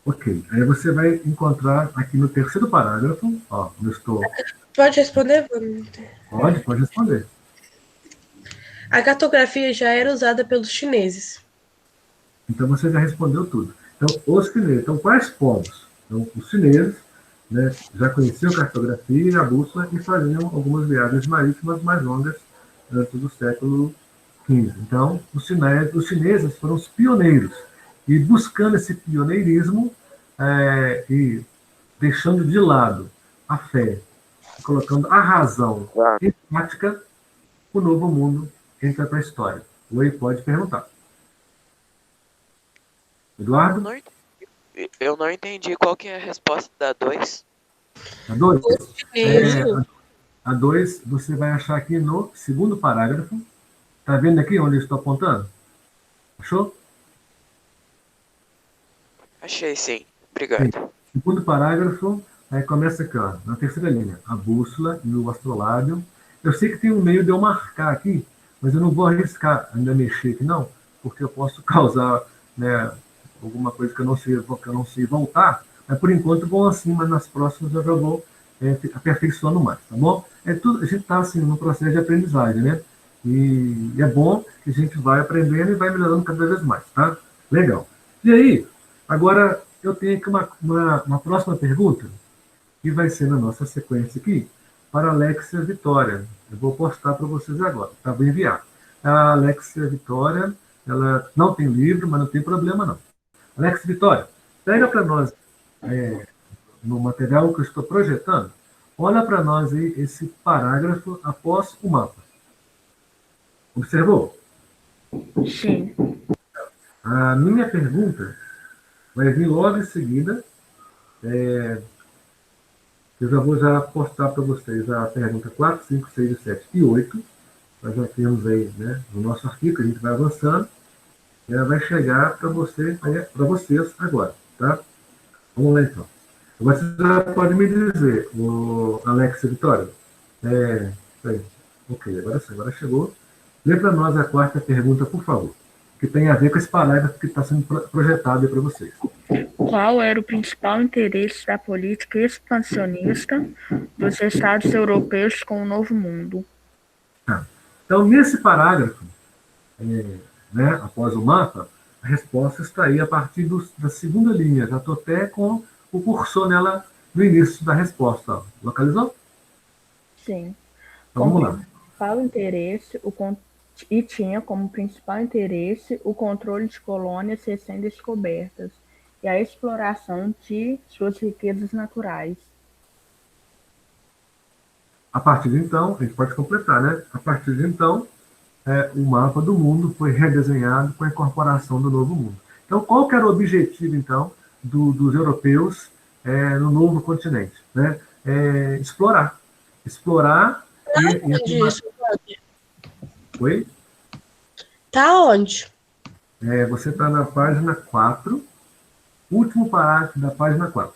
Speaker 1: Ok, aí você vai encontrar aqui no terceiro parágrafo, ó, eu estou...
Speaker 6: Pode responder, Wanda?
Speaker 1: Pode responder.
Speaker 6: A cartografia já era usada pelos chineses.
Speaker 1: Então você já respondeu tudo. Então, os chineses. Então, quais povos? Então, os chineses, né, já conheciam a cartografia e a bússola e faziam algumas viagens marítimas mais longas antes do século XV. Então, os chineses foram os pioneiros. E buscando esse pioneirismo e deixando de lado a fé, colocando a razão em prática, o novo mundo entra para a história. Oi, pode perguntar. Eduardo?
Speaker 4: Eu não entendi qual que é a resposta da 2.
Speaker 1: A 2? A 2 você vai achar aqui no segundo parágrafo. Está vendo aqui onde eu estou apontando? Achou?
Speaker 4: Achei, sim. Obrigado.
Speaker 1: Sim. Segundo parágrafo, aí começa aqui, ó, na terceira linha. A bússola e o astrolábio. Eu sei que tem um meio de eu marcar aqui, mas eu não vou arriscar ainda mexer aqui, não, porque eu posso causar, né, alguma coisa que eu não sei voltar, mas por enquanto vão assim, mas nas próximas eu já vou aperfeiçoando mais, tá bom? A gente está assim, no processo de aprendizagem, né? E é bom que a gente vai aprendendo e vai melhorando cada vez mais, tá? Legal. E aí, agora eu tenho aqui uma próxima pergunta, que vai ser na nossa sequência aqui, para a Alexia Vitória. Eu vou postar para vocês agora, tá? Vou enviar. A Alexia Vitória, ela não tem livro, mas não tem problema não. Alexia Vitória, pega para nós, no material que eu estou projetando, olha para nós aí esse parágrafo após o mapa. Observou?
Speaker 2: Sim.
Speaker 1: A minha pergunta vai vir logo em seguida. Eu já vou postar para vocês a pergunta 4, 5, 6, 7 e 8. Nós já temos aí, né, no nosso artigo, a gente vai avançando. E ela vai chegar para vocês agora, tá? Vamos lá, então. Você já pode me dizer, o Alexia Vitória? Ok, agora chegou. Lê para nós a quarta pergunta, por favor, que tem a ver com esse parágrafo que está sendo projetado aí para vocês.
Speaker 2: Qual era o principal interesse da política expansionista dos Estados europeus com o Novo Mundo?
Speaker 1: Então, nesse parágrafo, né, após o mapa, a resposta está aí a partir da segunda linha. Já estou até com o cursor nela no início da resposta. Ó. Localizou?
Speaker 2: Sim.
Speaker 1: Então, vamos lá.
Speaker 2: Tinha como principal interesse o controle de colônias recém-descobertas e a exploração de suas riquezas naturais.
Speaker 1: A partir de então, a gente pode completar, né? A partir de então, o mapa do mundo foi redesenhado com a incorporação do novo mundo. Então, qual que era o objetivo, então, dos europeus no novo continente? Né? Explorar. Explorar e Oi?
Speaker 6: Tá onde?
Speaker 1: Você está na página 4, último parágrafo da página 4.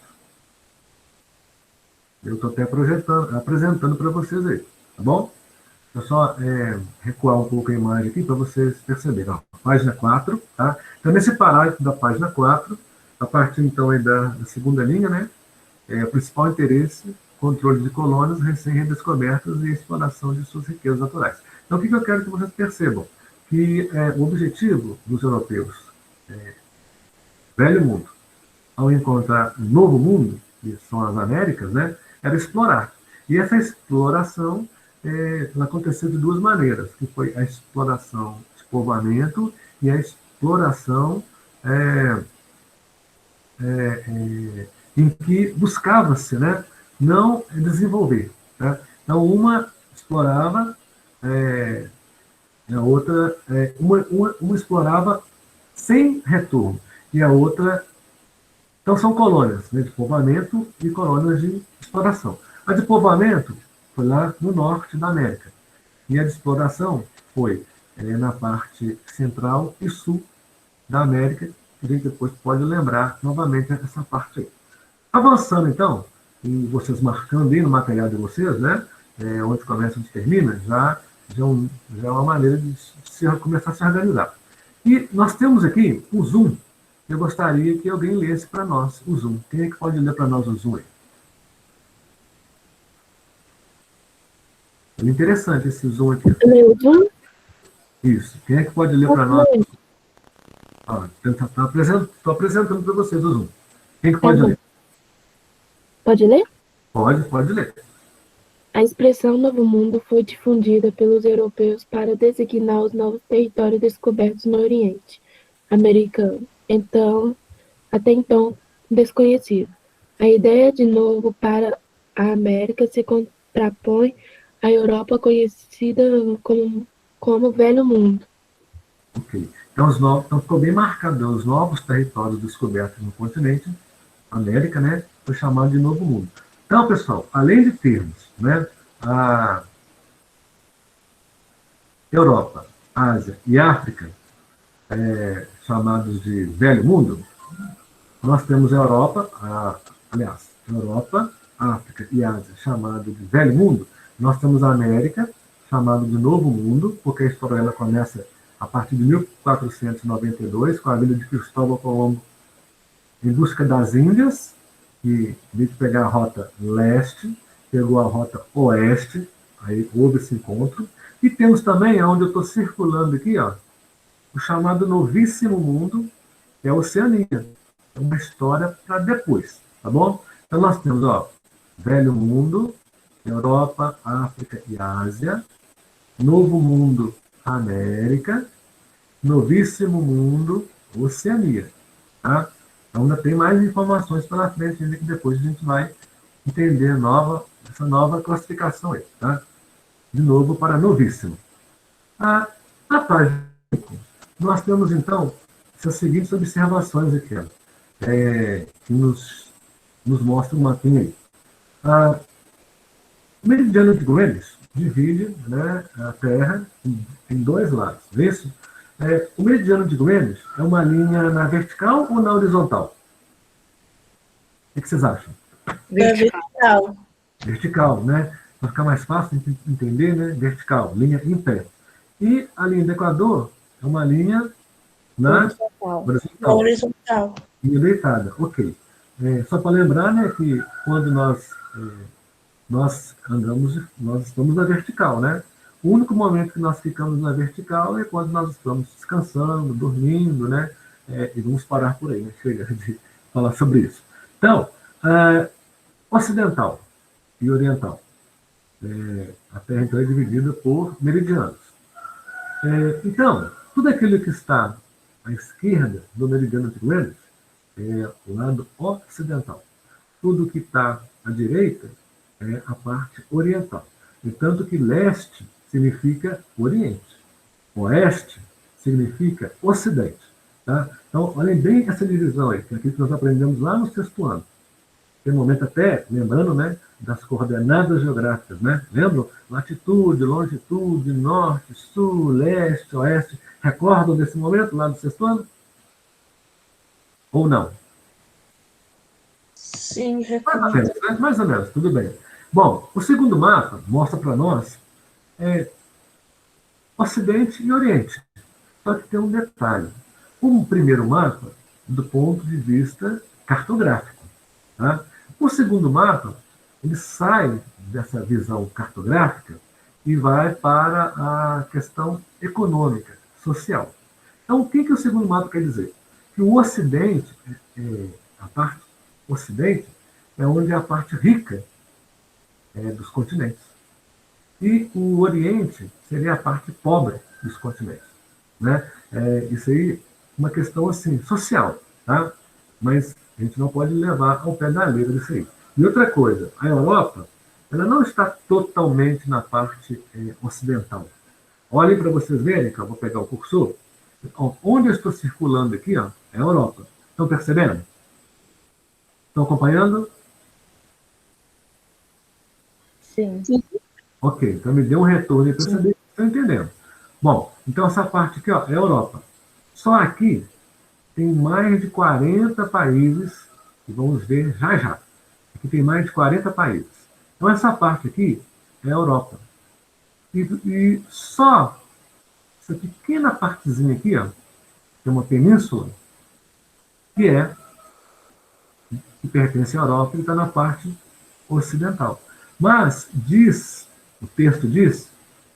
Speaker 1: Eu estou até apresentando para vocês aí, tá bom? Vou só recuar um pouco a imagem aqui para vocês perceberem. Ó, página 4, tá? Então, nesse parágrafo da página 4, a partir então aí da segunda linha, né? O principal interesse, controle de colônias recém-redescobertas e exploração de suas riquezas naturais. Então, o que eu quero que vocês percebam? Que o objetivo dos europeus, velho mundo, ao encontrar um novo mundo, que são as Américas, né? Era explorar. E essa exploração ela aconteceu de duas maneiras, que foi a exploração de povoamento e a exploração em que buscava-se, né, não desenvolver. Tá? Então, uma explorava, a outra, uma explorava sem retorno, e a outra. Então, são colônias, né, de povoamento e colônias de exploração. A de povoamento foi lá no norte da América, e a de exploração foi na parte central e sul da América, que a gente depois pode lembrar novamente essa parte aí. Avançando, então, e vocês marcando aí no material de vocês, né, onde começa e onde termina, já é uma maneira de começar a se organizar. E nós temos aqui o Zoom. Eu gostaria que alguém lesse para nós o Zoom. Quem é que pode ler para nós o Zoom aí? É interessante esse Zoom aqui.
Speaker 5: Lê o Zoom?
Speaker 1: Isso. Quem é que pode ler para nós? Estou apresentando para vocês o Zoom. Quem é que pode ler?
Speaker 5: Pode ler?
Speaker 1: Pode ler.
Speaker 5: A expressão Novo Mundo foi difundida pelos europeus para designar os novos territórios descobertos no Oriente americano, até então desconhecido. A ideia de novo para a América se contrapõe à Europa conhecida como Velho Mundo.
Speaker 1: Ok. Então, ficou bem marcado, os novos territórios descobertos no continente, América, né, foi chamado de Novo Mundo. Então, pessoal, além de termos, né, a Europa, Ásia e África, chamados de Velho Mundo, nós temos a Europa, Europa, África e Ásia, chamado de Velho Mundo. Nós temos a América, chamado de Novo Mundo, porque a história ela começa a partir de 1492, com a vinda de Cristóvão Colombo em busca das Índias, que, em vez de pegar a rota leste, pegou a rota oeste, aí houve esse encontro. E temos também, onde eu estou circulando aqui, ó, o chamado Novíssimo Mundo, que é a Oceania. É uma história para depois, tá bom? Então nós temos, ó, Velho Mundo, Europa, África e Ásia, Novo Mundo, América, Novíssimo Mundo, Oceania, tá? Então ainda tem mais informações pela frente, que depois a gente vai entender essa nova classificação aí, tá? De novo para Novíssimo. Na página 5, nós temos então essas seguintes observações aqui, ó, que nos mostra um mapinha aí. O meridiano de Greenwich divide, né, a Terra em dois lados. Isso? O meridiano de Greenwich é uma linha na vertical ou na horizontal? O que vocês acham?
Speaker 6: Vertical.
Speaker 1: Vertical, né? Para ficar mais fácil de entender, né? Vertical, linha em pé. E a linha do Equador é uma linha na
Speaker 6: horizontal.
Speaker 1: Linha deitada, ok. Só para lembrar, né, que quando nós andamos, nós estamos na vertical, né? O único momento que nós ficamos na vertical é quando nós estamos descansando, dormindo, né? E vamos parar por aí, né? Chega de falar sobre isso. Então, ocidental e oriental. A Terra então é dividida por meridianos. Então, tudo aquilo que está à esquerda do meridiano de Greenwich é o lado ocidental. Tudo que está à direita é a parte oriental. E tanto que leste significa oriente, oeste significa ocidente. Tá? Então, olhem bem essa divisão aí, que é aquilo que nós aprendemos lá no sexto ano. Tem um momento até, lembrando, né, das coordenadas geográficas, né? Lembram? Latitude, longitude, norte, sul, leste, oeste. Recordam desse momento lá do sexto ano? Ou não?
Speaker 6: Sim, recordo.
Speaker 1: Mais ou menos, tudo bem. Bom, o segundo mapa mostra para nós Ocidente e Oriente. Só que tem um detalhe. O primeiro mapa, do ponto de vista cartográfico. Tá? O segundo mapa, ele sai dessa visão cartográfica e vai para a questão econômica, social. Então, o que o segundo mapa quer dizer? Que o Ocidente, a parte Ocidente, é onde é a parte rica dos continentes. E o Oriente seria a parte pobre dos continentes. né? Isso aí é uma questão assim, social, tá? Mas a gente não pode levar ao pé da letra isso aí. E outra coisa, a Europa, ela não está totalmente na parte ocidental. Olhem para vocês verem, que eu vou pegar o cursor. Ó, onde eu estou circulando aqui, ó, é a Europa. Estão percebendo? Estão acompanhando?
Speaker 2: Sim.
Speaker 1: Ok, então me dê um retorno aí para eu saber se estão entendendo. Bom, então essa parte aqui ó, é a Europa. Só aqui tem mais de 40 países, que vamos ver já já. Aqui tem mais de 40 países. Então essa parte aqui é a Europa. E só essa pequena partezinha aqui, ó, que é uma península, que pertence à Europa e está na parte ocidental. Mas o texto diz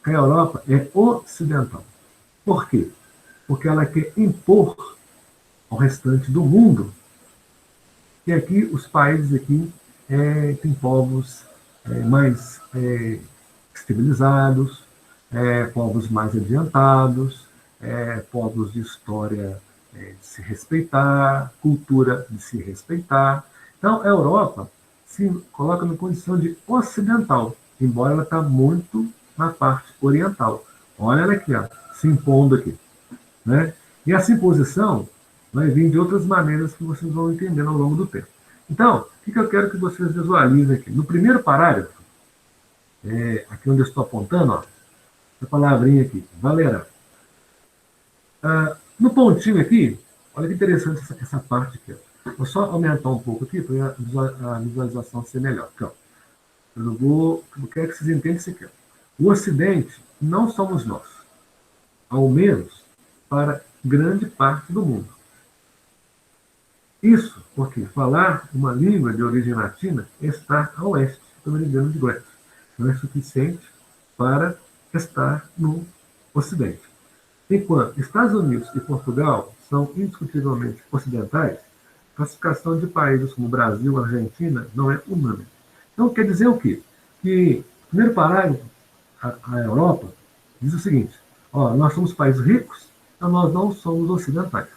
Speaker 1: que a Europa é ocidental. Por quê? Porque ela quer impor ao restante do mundo que aqui os países aqui têm povos mais civilizados, povos mais adiantados, povos de história de se respeitar, cultura de se respeitar. Então, a Europa se coloca na condição de ocidental, embora ela está muito na parte oriental. Olha ela aqui, ó, se impondo aqui. Né? E essa imposição vai vir de outras maneiras que vocês vão entendendo ao longo do tempo. Então, o que eu quero que vocês visualizem aqui? No primeiro parágrafo, aqui onde eu estou apontando, ó, essa palavrinha aqui, valerá. No pontinho aqui, olha que interessante essa parte aqui. Ó. Vou só aumentar um pouco aqui para a visualização ser melhor. Aqui, ó. Eu quero que vocês entendam isso aqui. Ó. O Ocidente não somos nós, ao menos para grande parte do mundo. Isso porque falar uma língua de origem latina está a oeste do meridiano de Greenwich. Não é suficiente para estar no Ocidente. Enquanto Estados Unidos e Portugal são indiscutivelmente ocidentais, a classificação de países como Brasil e Argentina não é unânime. Então, quer dizer o quê? Que, no primeiro parágrafo, a Europa diz o seguinte, ó, nós somos países ricos, então nós não somos ocidentais.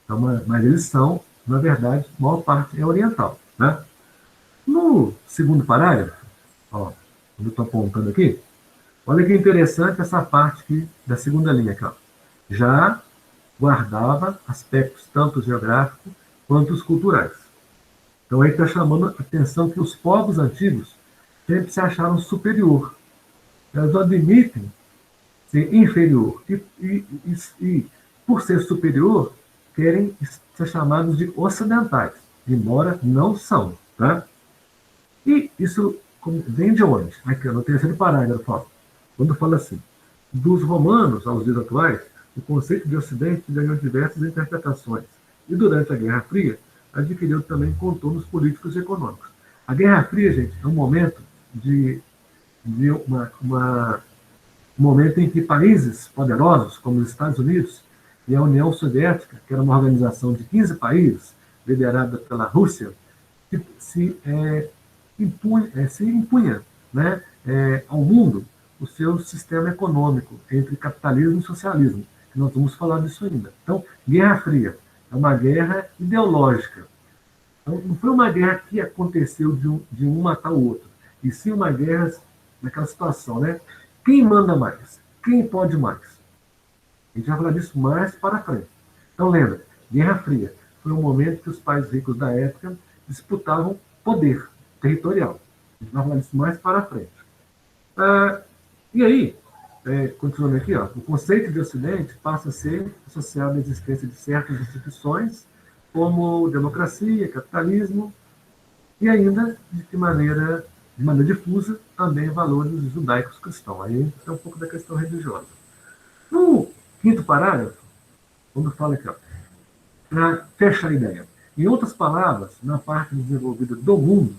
Speaker 1: Então, mas eles são, na verdade, a maior parte é oriental. Né? No segundo parágrafo, ó, onde eu estou apontando aqui, olha que interessante essa parte aqui da segunda linha. Aqui, ó. Já guardava aspectos tanto geográficos quanto os culturais. Então, aí está chamando a atenção que os povos antigos sempre se acharam superior. Eles admitem ser inferior. E por ser superior, querem ser chamados de ocidentais, embora não são. Tá? E isso vem de onde? Aqui, no terceiro parágrafo, ó, quando fala assim, dos romanos aos dias atuais, o conceito de Ocidente ganhou diversas interpretações e, durante a Guerra Fria, adquiriu também contornos políticos e econômicos. A Guerra Fria, gente, é um momento um momento em que países poderosos, como os Estados Unidos e a União Soviética, que era uma organização de 15 países, liderada pela Rússia, se impunha né, ao mundo o seu sistema econômico entre capitalismo e socialismo. Nós vamos falar disso ainda. Então, Guerra Fria é uma guerra ideológica. Então, não foi uma guerra que aconteceu de um matar o outro, e sim uma guerra naquela situação, né? Quem manda mais? Quem pode mais? A gente vai falar disso mais para frente. Então, lembra, Guerra Fria foi um momento que os países ricos da época disputavam poder territorial. A gente vai falar disso mais para frente. E aí, continuando aqui, ó, o conceito de Ocidente passa a ser associado à existência de certas instituições, como democracia, capitalismo, e ainda, de maneira difusa, também valores judaicos cristãos. Aí é um pouco da questão religiosa. No quinto parágrafo, quando fala aqui, para fechar a ideia, em outras palavras, na parte desenvolvida do mundo,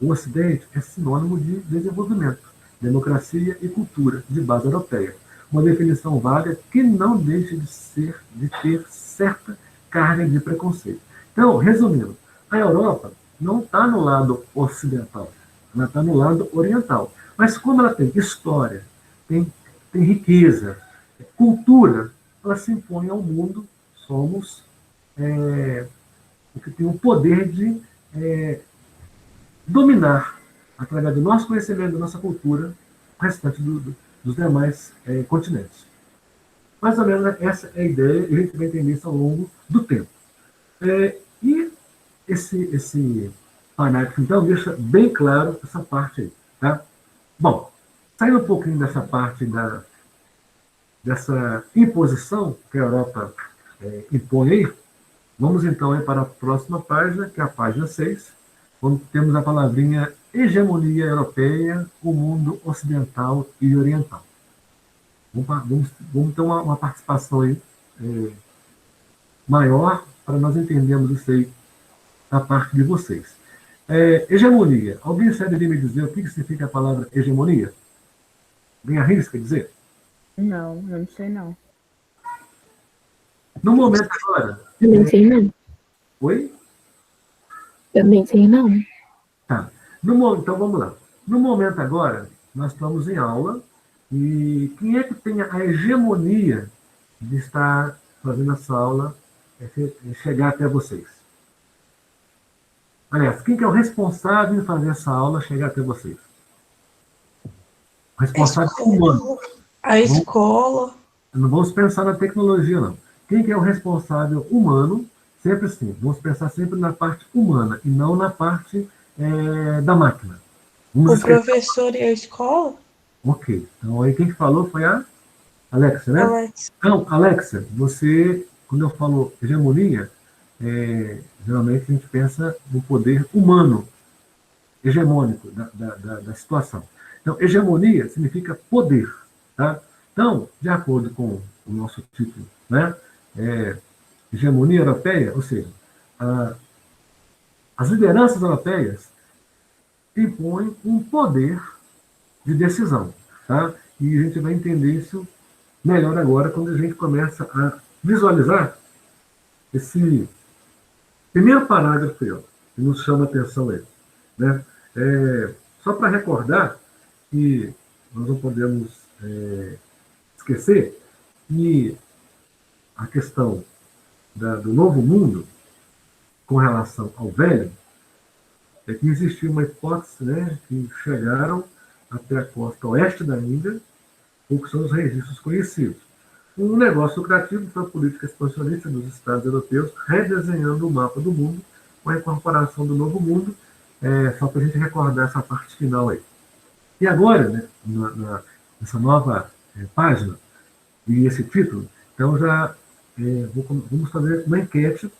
Speaker 1: o Ocidente é sinônimo de desenvolvimento, democracia e cultura de base europeia. Uma definição vaga que não deixa de ter certa carga de preconceito. Então, resumindo, a Europa não está no lado ocidental, ela está no lado oriental. Mas como ela tem história, tem riqueza, cultura, ela se impõe ao mundo, somos o que tem o poder de dominar, através do nosso conhecimento, da nossa cultura, o restante dos demais continentes. Mais ou menos essa é a ideia, e a gente vai entender isso ao longo do tempo. E esse parágrafo, então, deixa bem claro essa parte aí. Tá? Bom, saindo um pouquinho dessa parte dessa imposição que a Europa impõe aí, vamos então aí para a próxima página, que é a página 6, onde temos a palavrinha hegemonia europeia, o mundo ocidental e oriental. Vamos ter uma participação aí maior para nós entendermos isso aí da parte de vocês. Hegemonia. Alguém sabe me dizer o que significa a palavra hegemonia? Alguém arrisca dizer?
Speaker 2: Não, eu não sei não.
Speaker 1: No momento agora...
Speaker 5: Também sei não.
Speaker 1: Oi?
Speaker 5: Também sei não.
Speaker 1: Tá. Então vamos lá. No momento agora, nós estamos em aula, e quem é que tem a hegemonia de estar fazendo essa aula chegar até vocês? Aliás, quem que é o responsável em fazer essa aula chegar até vocês? O responsável humano.
Speaker 6: A escola.
Speaker 1: Não vamos pensar na tecnologia, não. Quem que é o responsável humano? Sempre assim. Vamos pensar sempre na parte humana e não na parte da máquina.
Speaker 6: O professor e a escola?
Speaker 1: Ok. Então, aí quem falou foi a Alexa, né?
Speaker 6: Alexa.
Speaker 1: Então, Alexa, você, quando eu falo hegemonia, geralmente a gente pensa no poder humano, hegemônico da situação. Então, hegemonia significa poder. Tá? Então, de acordo com o nosso título, né? Hegemonia europeia, ou seja, as lideranças europeias impõem um poder de decisão. Tá? E a gente vai entender isso melhor agora, quando a gente começa a visualizar esse primeiro parágrafo aí, ó, que nos chama a atenção aí. Né? Só para recordar que nós não podemos esquecer que a questão do novo mundo com relação ao velho é que existiu uma hipótese, né, que chegaram até a costa oeste da Índia, ou que são os registros conhecidos. Um negócio lucrativo foi a política expansionista dos Estados europeus, redesenhando o mapa do mundo com a incorporação do novo mundo, só para a gente recordar essa parte final aí. E agora, né, nessa nova página, e esse título, então já vamos fazer uma enquete,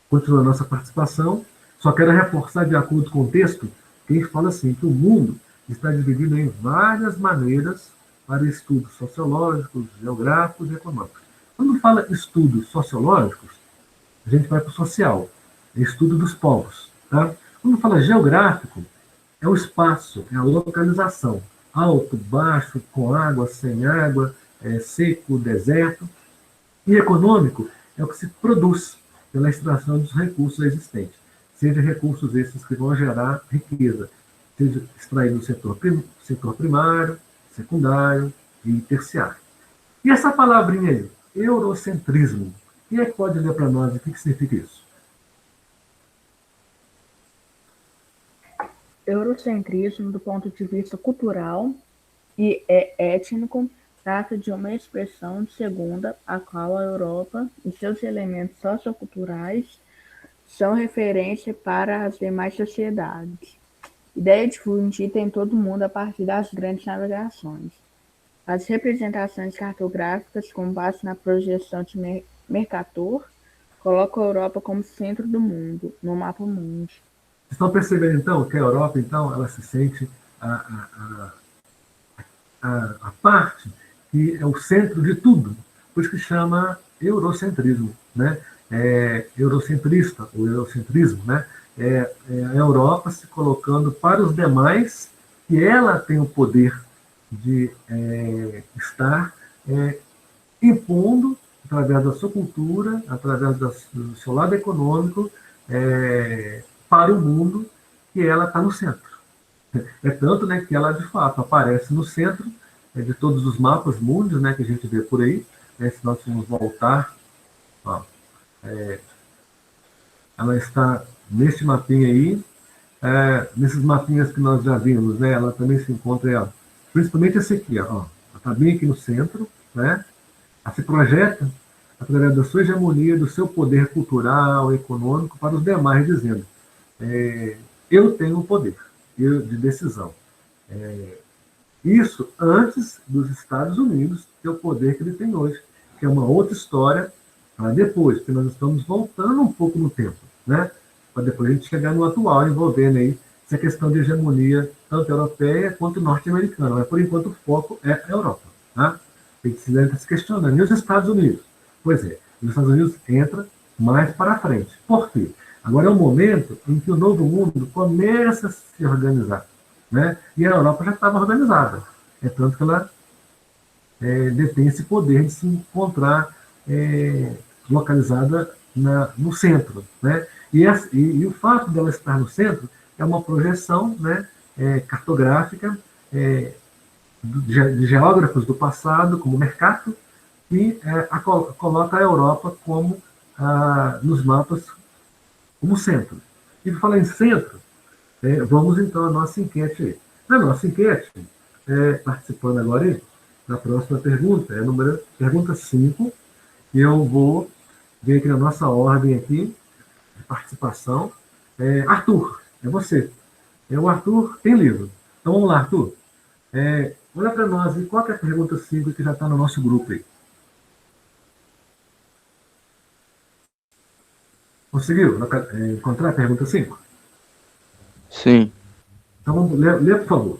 Speaker 1: continuando a nossa participação. Só quero reforçar, de acordo com o texto, que a gente fala assim, que o mundo está dividido em várias maneiras para estudos sociológicos, geográficos e econômicos. Quando fala estudos sociológicos, a gente vai para o social, é estudo dos povos. Tá? Quando fala geográfico, é o espaço, é a localização, alto, baixo, com água, sem água, seco, deserto. E econômico é o que se produz pela extração dos recursos existentes, seja recursos esses que vão gerar riqueza, seja extraído do setor primário, secundário e terciário. E essa palavrinha aí, eurocentrismo, quem é que pode ler para nós o que significa isso?
Speaker 2: Eurocentrismo, do ponto de vista cultural e étnico, trata de uma expressão segunda a qual a Europa e seus elementos socioculturais são referência para as demais sociedades. Ideia difundida em todo o mundo a partir das grandes navegações. As representações cartográficas, com base na projeção de Mercator, colocam a Europa como centro do mundo, no mapa mundi.
Speaker 1: Vocês estão percebendo, então, que a Europa, então, ela se sente a parte que é o centro de tudo, por isso que chama eurocentrismo, né? Eurocentrista, ou eurocentrismo, né? A Europa se colocando para os demais, que ela tem o poder de estar impondo, através da sua cultura, através do seu lado econômico, para o mundo, que ela está no centro. É tanto, né, que ela, de fato, aparece no centro de todos os mapas mundos, né, que a gente vê por aí. Se nós formos voltar, ó, ela está neste mapinha aí, nesses mapinhas que nós já vimos, né, ela também se encontra, ó, principalmente esse aqui, ó, ela está bem aqui no centro, né, ela se projeta através da sua hegemonia, do seu poder cultural, econômico, para os demais, dizendo, eu tenho o poder de decisão. Isso antes dos Estados Unidos ter o poder que ele tem hoje, que é uma outra história para depois, porque nós estamos voltando um pouco no tempo, né? Para depois a gente chegar no atual, envolvendo aí essa questão de hegemonia tanto europeia quanto norte-americana. Mas, por enquanto, o foco é a Europa. Tá? Tem que se questionando. E os Estados Unidos? Pois é, os Estados Unidos entra mais para frente. Por quê? Agora é o momento em que o novo mundo começa a se organizar. Né? E a Europa já estava organizada. É tanto que ela detém esse poder de se encontrar localizada no centro. Né? E o fato dela estar no centro é uma projeção, né, cartográfica de geógrafos do passado, como Mercator, e coloca a Europa como, nos mapas, como centro. E por falar em centro, vamos então à nossa enquete aí. Na nossa enquete, participando agora aí, na próxima pergunta, pergunta 5, e eu vou ver aqui na nossa ordem aqui, de participação. Arthur, é você. O Arthur tem livro. Então vamos lá, Arthur. Olha para nós e qual que é a pergunta 5 que já está no nosso grupo aí. Conseguiu encontrar a pergunta 5?
Speaker 10: Sim.
Speaker 1: Então vamos ler, por favor.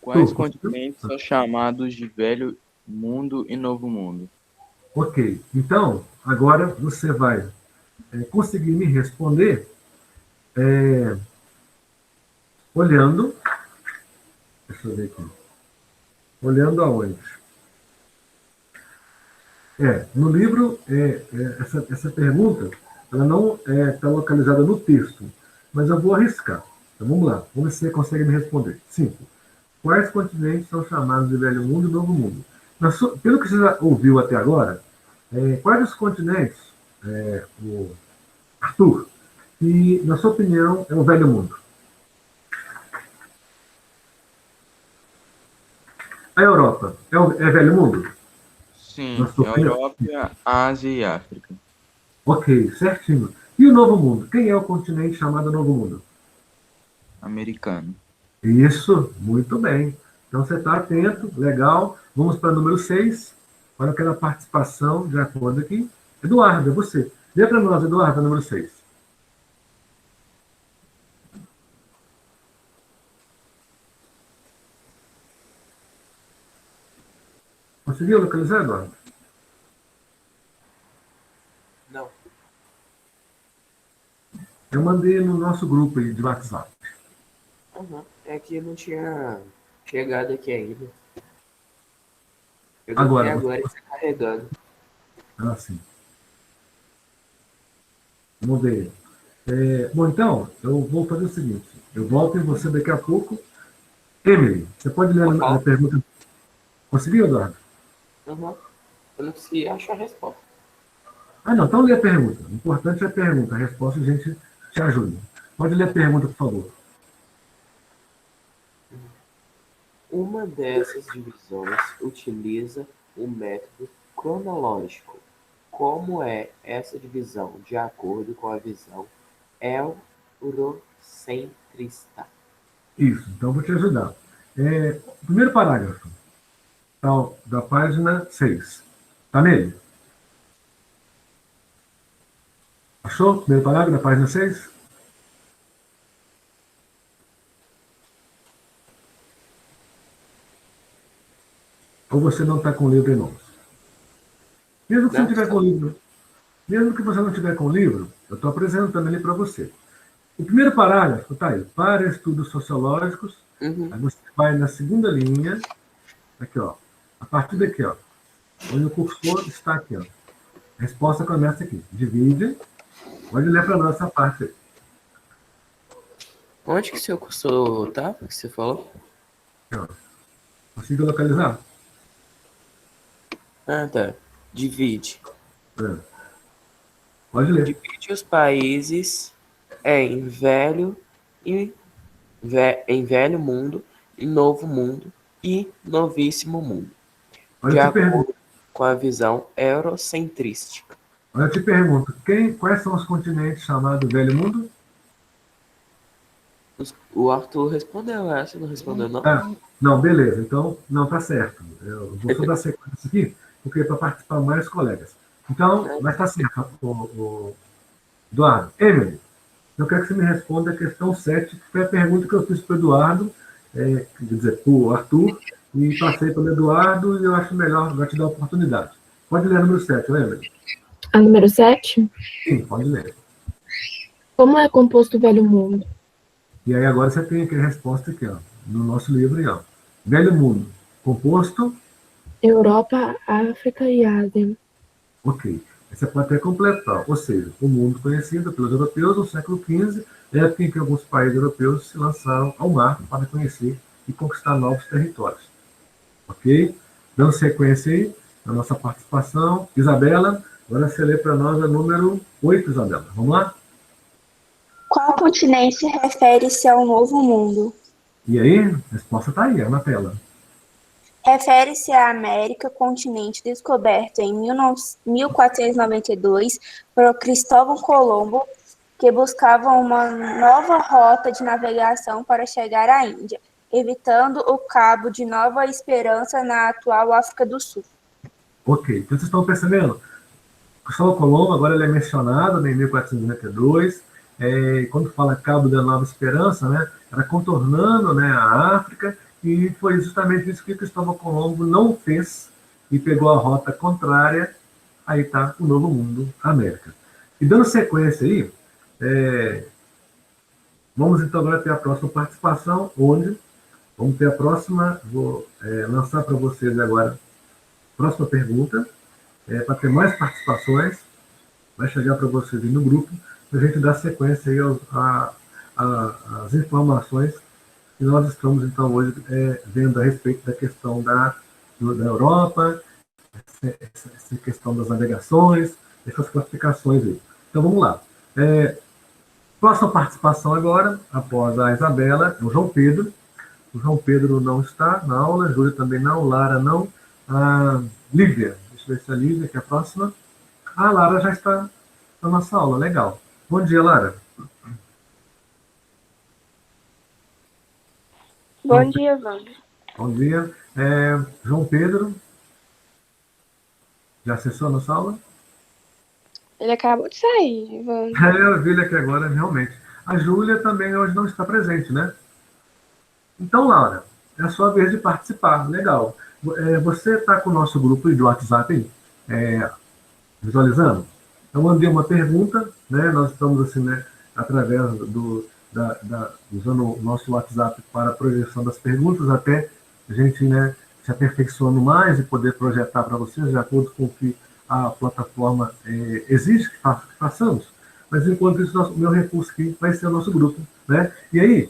Speaker 11: Quais continentes são chamados de Velho Mundo e Novo Mundo?
Speaker 1: Ok. Então, agora você vai conseguir me responder olhando... Deixa eu ver aqui. Olhando aonde? No livro, essa pergunta, ela não está localizada no texto, mas eu vou arriscar. Então vamos lá, vamos ver se você consegue me responder. 5. Quais continentes são chamados de Velho Mundo e Novo Mundo? Pelo que você já ouviu até agora, quais os continentes, o Arthur, que, na sua opinião, é o Velho Mundo? A Europa é Velho Mundo?
Speaker 11: Sim, Europa, Ásia e África.
Speaker 1: Ok, certinho. E o Novo Mundo? Quem é o continente chamado Novo Mundo?
Speaker 11: Americano.
Speaker 1: Isso, muito bem. Então você está atento, legal. Vamos para o número 6. Olha aquela participação, de acordo aqui. Eduardo, é você. Lê para nós, Eduardo, número 6. Conseguiu localizar, Eduardo?
Speaker 4: Não.
Speaker 1: Eu mandei no nosso grupo aí de WhatsApp.
Speaker 4: Uhum. É que não tinha chegado aqui ainda. Eu
Speaker 1: Agora
Speaker 4: está carregando.
Speaker 1: Ah, sim. Vamos ver. Bom, então, eu vou fazer o seguinte. Eu volto em você daqui a pouco. Emily, você pode ler a pergunta? Conseguiu, Eduardo?
Speaker 4: Uhum. Eu não consegui achar a resposta.
Speaker 1: Não, então lê a pergunta. O importante é a pergunta. A resposta a gente te ajuda. Pode ler a pergunta, por favor.
Speaker 4: Uma dessas divisões utiliza o método cronológico. Como é essa divisão de acordo com a visão eurocentrista?
Speaker 1: Isso, então vou te ajudar. Primeiro parágrafo, da página 6. Está nele? Achou? Primeiro parágrafo da página 6? Ou você não está com o livro em mãos? Mesmo que você não tiver com o livro, mesmo que você não tiver com o livro, eu estou apresentando ele para você. O primeiro parágrafo está aí, para estudos sociológicos. Aí você vai na segunda linha, aqui, ó, a partir daqui, ó, onde o cursor está aqui, ó. A resposta começa aqui. Divide Pode ler para nós essa parte aí.
Speaker 4: Onde que seu cursor tá? Que você falou?
Speaker 1: Aqui, ó. Consigo localizar?
Speaker 4: Ah, tá. Divide.
Speaker 1: Pode ler.
Speaker 4: Divide os países em velho mundo, em novo mundo e novíssimo mundo,
Speaker 1: Olha,
Speaker 4: de
Speaker 1: eu te pergunto.
Speaker 4: acordo com a visão eurocentrística.
Speaker 1: Olha, eu te pergunto, quais são os continentes chamados Velho Mundo?
Speaker 4: O Arthur respondeu essa, não respondeu não?
Speaker 1: Ah, não, beleza. Então, não, tá certo. Eu vou só dar sequência aqui, porque é para participar mais colegas. Então, mas tá certo, o Eduardo. Emily, eu quero que você me responda a questão 7, que foi a pergunta que eu fiz para o Eduardo, quer dizer, para o Arthur, e passei para o Eduardo, e eu acho melhor já te dar a oportunidade. Pode ler a número 7, Emily.
Speaker 5: A número 7?
Speaker 1: Sim, pode ler.
Speaker 5: Como é composto o Velho Mundo?
Speaker 1: E aí agora você tem aqui a resposta aqui, ó, no nosso livro, aí, ó. Velho Mundo, composto...
Speaker 5: Europa, África e Ásia.
Speaker 1: Ok. Você pode até completar, ou seja, o mundo conhecido pelos europeus no século XV, época em que alguns países europeus se lançaram ao mar para conhecer e conquistar novos territórios. Ok? Dando sequência aí, na nossa participação. Isabela, agora você lê para nós a número 8, Isabela. Vamos lá?
Speaker 3: Qual continente refere-se ao Novo Mundo?
Speaker 1: E aí, a resposta está aí, ó, na tela.
Speaker 3: Refere-se à América, continente descoberto em 1492 por Cristóvão Colombo, que buscava uma nova rota de navegação para chegar à Índia, evitando o Cabo de Nova Esperança na atual África do Sul.
Speaker 1: Ok, então vocês estão percebendo? Cristóvão Colombo, agora ele é mencionado, né, em 1492, quando fala Cabo da Nova Esperança, né, era contornando, né, a África, e foi justamente isso que Cristóvão Colombo não fez, e pegou a rota contrária, aí está o Novo Mundo, a América. E dando sequência aí, vamos então agora ter a próxima participação, onde vamos ter a próxima, vou lançar para vocês agora a próxima pergunta, para ter mais participações, vai chegar para vocês aí no grupo, para a gente dar sequência aí às informações que nós estamos, então, hoje vendo a respeito da questão da Europa, essa questão das navegações, essas classificações aí. Então, vamos lá. Próxima participação agora, após a Isabela, o João Pedro. O João Pedro não está na aula, a Júlia também não, Lara não, a Lívia. Deixa eu ver se a Lívia, que é a próxima. A Lara já está na nossa aula, legal. Bom dia, Lara.
Speaker 12: Bom dia, Wander.
Speaker 1: Bom dia. João Pedro, já acessou a nossa aula?
Speaker 12: Ele acabou de sair, Wander.
Speaker 1: Eu vi ele aqui agora, realmente. A Júlia também hoje não está presente, né? Então, Laura, é a sua vez de participar. Legal. Você está com o nosso grupo de WhatsApp aí, visualizando? Eu mandei uma pergunta, né? Nós estamos assim, né, através usando o nosso WhatsApp para a projeção das perguntas, até a gente, né, se aperfeiçoando mais e poder projetar para vocês de acordo com o que a plataforma exige que façamos. Mas, enquanto isso, o meu recurso aqui vai ser o nosso grupo, né? E aí,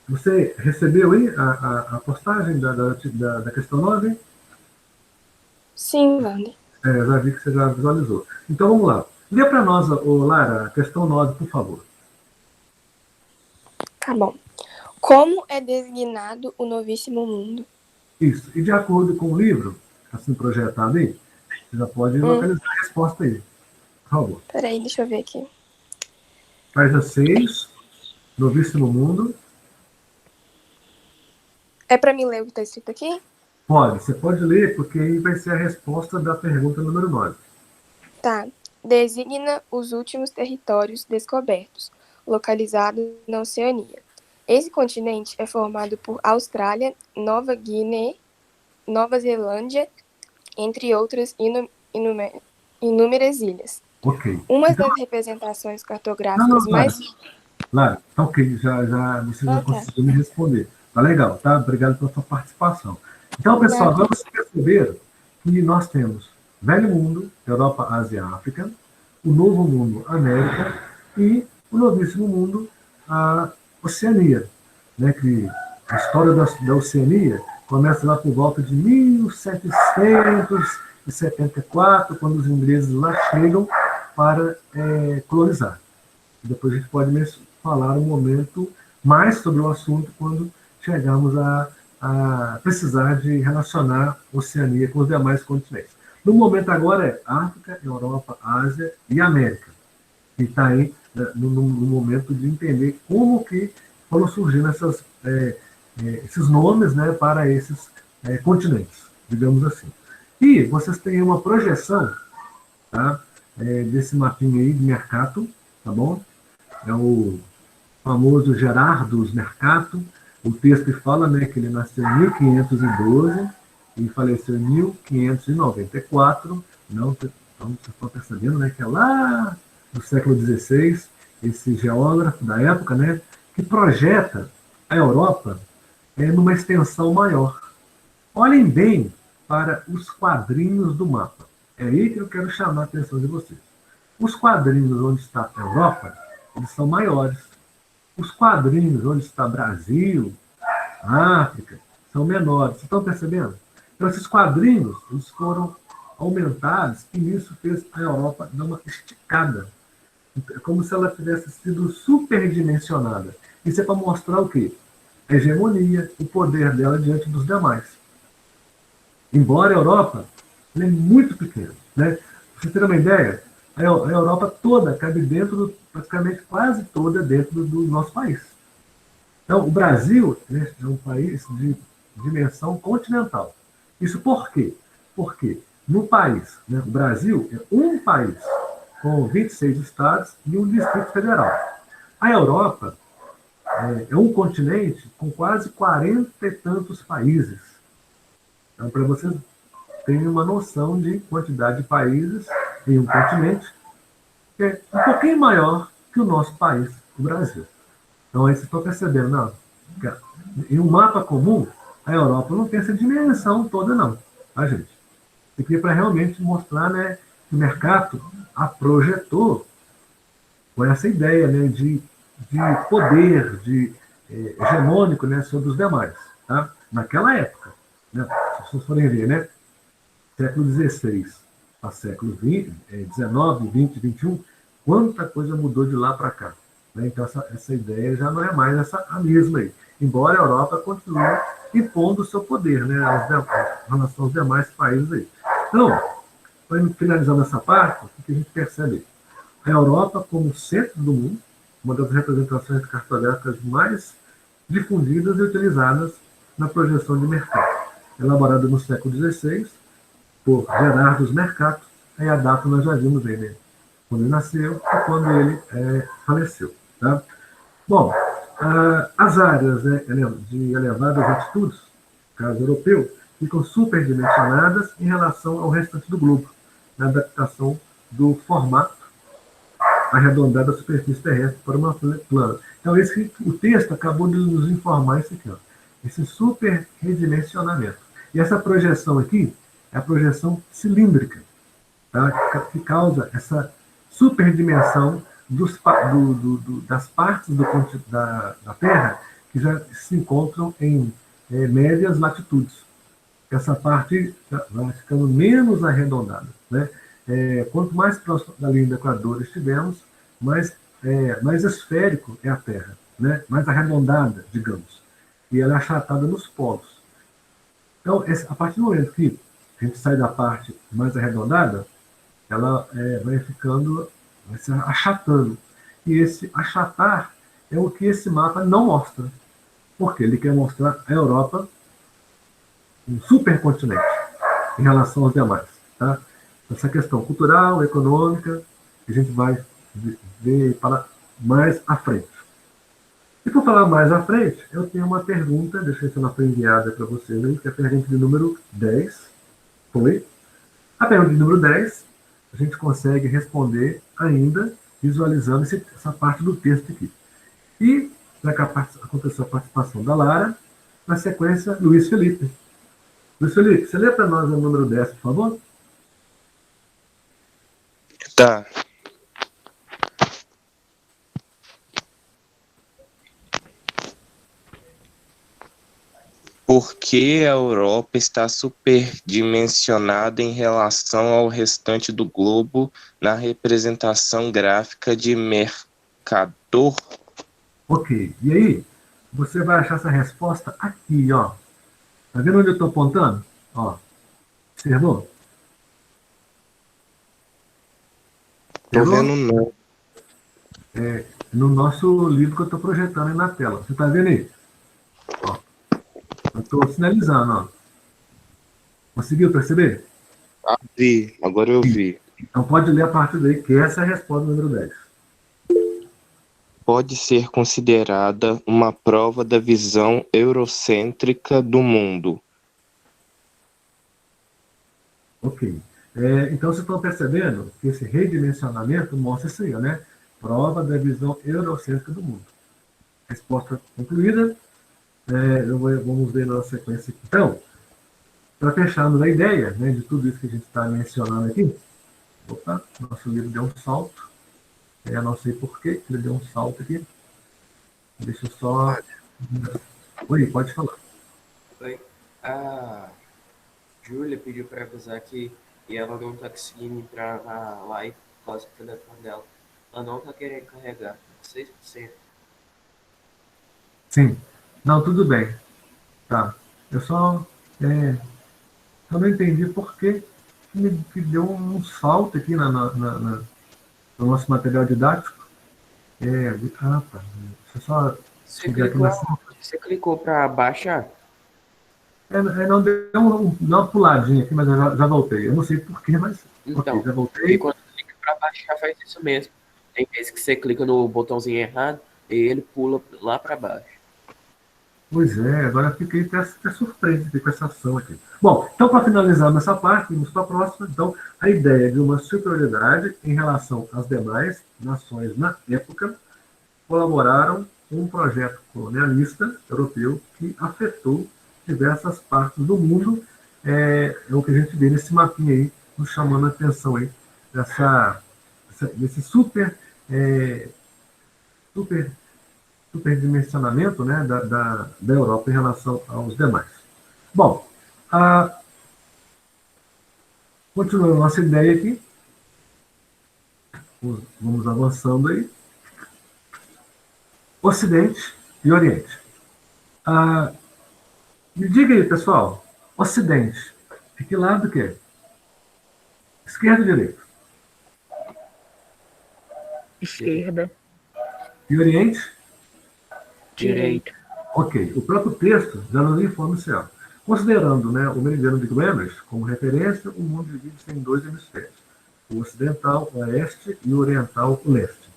Speaker 1: você recebeu aí a postagem da questão 9?
Speaker 12: Sim, Wander.
Speaker 1: Já vi que você já visualizou. Então, vamos lá. Lê para nós, Lara, a questão 9, por favor.
Speaker 12: Tá bom. Como é designado o novíssimo mundo?
Speaker 1: Isso. E de acordo com o livro, assim projetado aí, você já pode localizar a resposta aí. Por favor.
Speaker 12: Peraí, deixa eu ver aqui.
Speaker 1: Página 6, Novíssimo Mundo.
Speaker 12: É para mim ler o que está escrito aqui?
Speaker 1: Você pode ler, porque aí vai ser a resposta da pergunta número 9.
Speaker 12: Tá. Designa os últimos territórios descobertos, localizados na Oceania. Esse continente é formado por Austrália, Nova Guiné, Nova Zelândia, entre outras inúmeras ilhas.
Speaker 1: Ok.
Speaker 12: Uma das representações cartográficas mais...
Speaker 1: Lara, tá ok, você já conseguiu me responder. Tá legal, tá? Obrigado pela sua participação. Então, pessoal, agora vocês perceberam que nós temos Velho Mundo, Europa, Ásia e África. o Novo Mundo, América, e o Novíssimo Mundo, a Oceania, né, que a história da Oceania começa lá por volta de 1774, quando os ingleses lá chegam para colonizar. Depois a gente pode falar um momento mais sobre o assunto quando chegarmos a precisar de relacionar a Oceania com os demais continentes. No momento agora é África, Europa, Ásia e América. E está aí no momento de entender como que foram surgindo esses nomes, né, para esses continentes, digamos assim. E vocês têm uma projeção, tá, desse mapinha aí de Mercator, tá bom? É o famoso Gerardus Mercator. O texto fala, né, que ele nasceu em 1512 e faleceu em 1594. Então, vocês estão percebendo, né, que é lá do século XVI, esse geógrafo da época, né, que projeta a Europa numa extensão maior. Olhem bem para os quadrinhos do mapa. É aí que eu quero chamar a atenção de vocês. Os quadrinhos onde está a Europa, eles são maiores. Os quadrinhos onde está Brasil, África, são menores. Vocês estão percebendo? Então, esses quadrinhos, eles foram aumentados e isso fez a Europa dar uma esticada. É como se ela tivesse sido superdimensionada. Isso é para mostrar o quê? A hegemonia, o poder dela diante dos demais. Embora a Europa ela é muito pequena, né? Para vocês terem uma ideia, a Europa toda cabe dentro, praticamente quase toda dentro do nosso país. Então, o Brasil, né, é um país de dimensão continental. Isso por quê? Porque no país, né, o Brasil é um país com 26 estados e um Distrito Federal. A Europa é um continente com quase 40 e tantos países. Então, para vocês terem uma noção de quantidade de países em um continente, que é um pouquinho maior que o nosso país, o Brasil. Então, aí vocês estão percebendo, não? Em um mapa comum, a Europa não tem essa dimensão toda, não. Tá, gente? Isso aqui é para realmente mostrar, né, que o mercado a projetou com essa ideia, né, de poder, hegemônico, né, sobre os demais. Tá? Naquela época, né, se vocês forem ver, né, século XVI a século XIX, XX, XXI, quanta coisa mudou de lá para cá. Né? Então, essa ideia já não é mais a mesma aí. Embora a Europa continue impondo o seu poder, né, em relação aos demais países aí. Então, finalizando essa parte, o que a gente percebe? A Europa como centro do mundo, uma das representações cartográficas mais difundidas e utilizadas na projeção de mercado. Elaborada no século XVI, por Gerardus Mercator, aí a data nós já vimos aí, né? Quando ele nasceu e quando ele faleceu. Tá? Bom, as áreas, né, de elevadas altitudes, no caso europeu, ficam superdimensionadas em relação ao restante do globo, na adaptação do formato arredondado da superfície terrestre para uma plana. Então, o texto acabou de nos informar isso aqui, ó, esse superredimensionamento. E essa projeção aqui é a projeção cilíndrica, tá? Que causa essa superdimensão das partes da Terra que já se encontram em médias latitudes. Essa parte vai ficando menos arredondada. Né? Quanto mais próximo da linha do Equador estivermos, mais esférico é a Terra, né? Mais arredondada, digamos. E ela é achatada nos polos. Então, a partir do momento que a gente sai da parte mais arredondada, ela vai se achatando. E esse achatar é o que esse mapa não mostra. Porque ele quer mostrar a Europa um supercontinente em relação aos demais. Tá? Essa questão cultural, econômica, que a gente vai ver para mais à frente. E por falar mais à frente, eu tenho uma pergunta, deixa eu ver enviada para vocês aí, que é a pergunta de número 10. Foi? A pergunta de número 10, a gente consegue responder ainda visualizando essa parte do texto aqui. E vai acontecer a participação da Lara, na sequência, Luiz Felipe. Luiz Felipe, você lê para nós o número 10, por favor?
Speaker 10: Tá.
Speaker 13: por que a Europa está superdimensionada em relação ao restante do globo na representação gráfica de Mercator?
Speaker 1: Ok. E aí, você vai achar essa resposta aqui, ó. Tá vendo onde eu estou apontando? Ó. Observou?
Speaker 13: Tô vendo não.
Speaker 1: No nosso livro que eu estou projetando aí na tela. Você está vendo aí? Ó. Eu estou sinalizando, ó. Conseguiu perceber?
Speaker 13: Vi, agora eu vi.
Speaker 1: Então pode ler a partir daí, que essa é a resposta número 10.
Speaker 13: Pode ser considerada uma prova da visão eurocêntrica do mundo.
Speaker 1: Ok. Então vocês estão percebendo que esse redimensionamento mostra isso aí, né? Prova da visão eurocêntrica do mundo. Resposta concluída. Vamos ver na sequência aqui. Então, para fecharmos a ideia, né, de tudo isso que a gente está mencionando aqui, opa, nosso livro deu um salto. Eu não sei por que ele deu um salto aqui. Deixa eu só... Oi, pode falar.
Speaker 4: Oi. A Júlia pediu para avisar que ela não está conseguindo entrar na live por causa do telefone dela. Ela não está querendo carregar. 6%.
Speaker 1: Sim. Não, tudo bem. Tá. Eu só não entendi por que me deu um salto aqui no nosso material didático. Tá. Deixa eu só...
Speaker 4: Você clicou para baixar?
Speaker 1: Não deu uma puladinha aqui, mas eu já voltei. Eu não sei porquê, mas
Speaker 4: então,
Speaker 1: okay, já voltei.
Speaker 4: E quando clica para baixar, faz isso mesmo. Tem vezes que você clica no botãozinho errado e ele pula lá para baixo.
Speaker 1: Pois é, agora fiquei até surpreso com essa ação aqui. Bom, então para finalizar nessa parte, vamos para a próxima. Então, a ideia de uma superioridade em relação às demais nações na época colaboraram com um projeto colonialista europeu que afetou diversas partes do mundo. É o que a gente vê nesse mapinha aí, nos chamando a atenção aí, desse superdimensionamento, né, da Europa em relação aos demais. Bom, continuando a nossa ideia aqui, vamos avançando aí. Ocidente e Oriente. Me diga aí, pessoal, Ocidente, de que lado que é? Esquerda ou direita?
Speaker 2: Esquerda.
Speaker 1: E Oriente?
Speaker 2: Direita.
Speaker 1: Ok. O próprio texto já nos informa isso. Considerando, né, o meridiano de Greenwich como referência, o mundo divide-se em dois hemisférios. O ocidental, o oeste, e o oriental, o leste.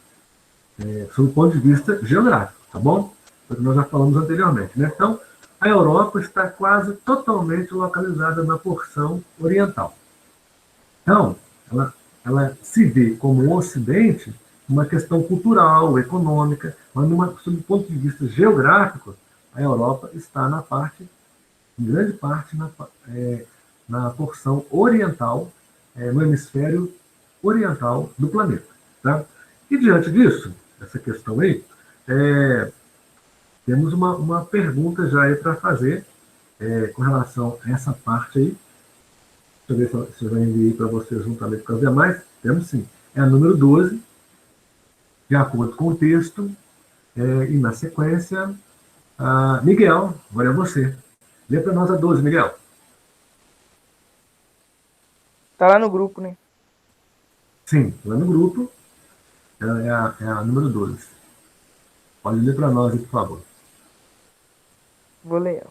Speaker 1: Sob o ponto de vista geográfico, tá bom? Porque nós já falamos anteriormente, né? Então, a Europa está quase totalmente localizada na porção oriental. Então, ela se vê como o Ocidente uma questão cultural, econômica, mas sob o ponto de vista geográfico, a Europa está em grande parte, na porção oriental, no hemisfério oriental do planeta. Tá? E diante disso, essa questão aí, temos uma pergunta já aí para fazer com relação a essa parte aí. Deixa eu ver se eu já enviei para você juntamente com as demais. Temos sim. É a número 12, de acordo com o texto, e na sequência, Miguel, agora é você. Lê para nós a 12, Miguel.
Speaker 8: Tá lá no grupo, né?
Speaker 1: Sim, lá no grupo, é a número 12. Pode ler para nós, por favor.
Speaker 8: Vou ler.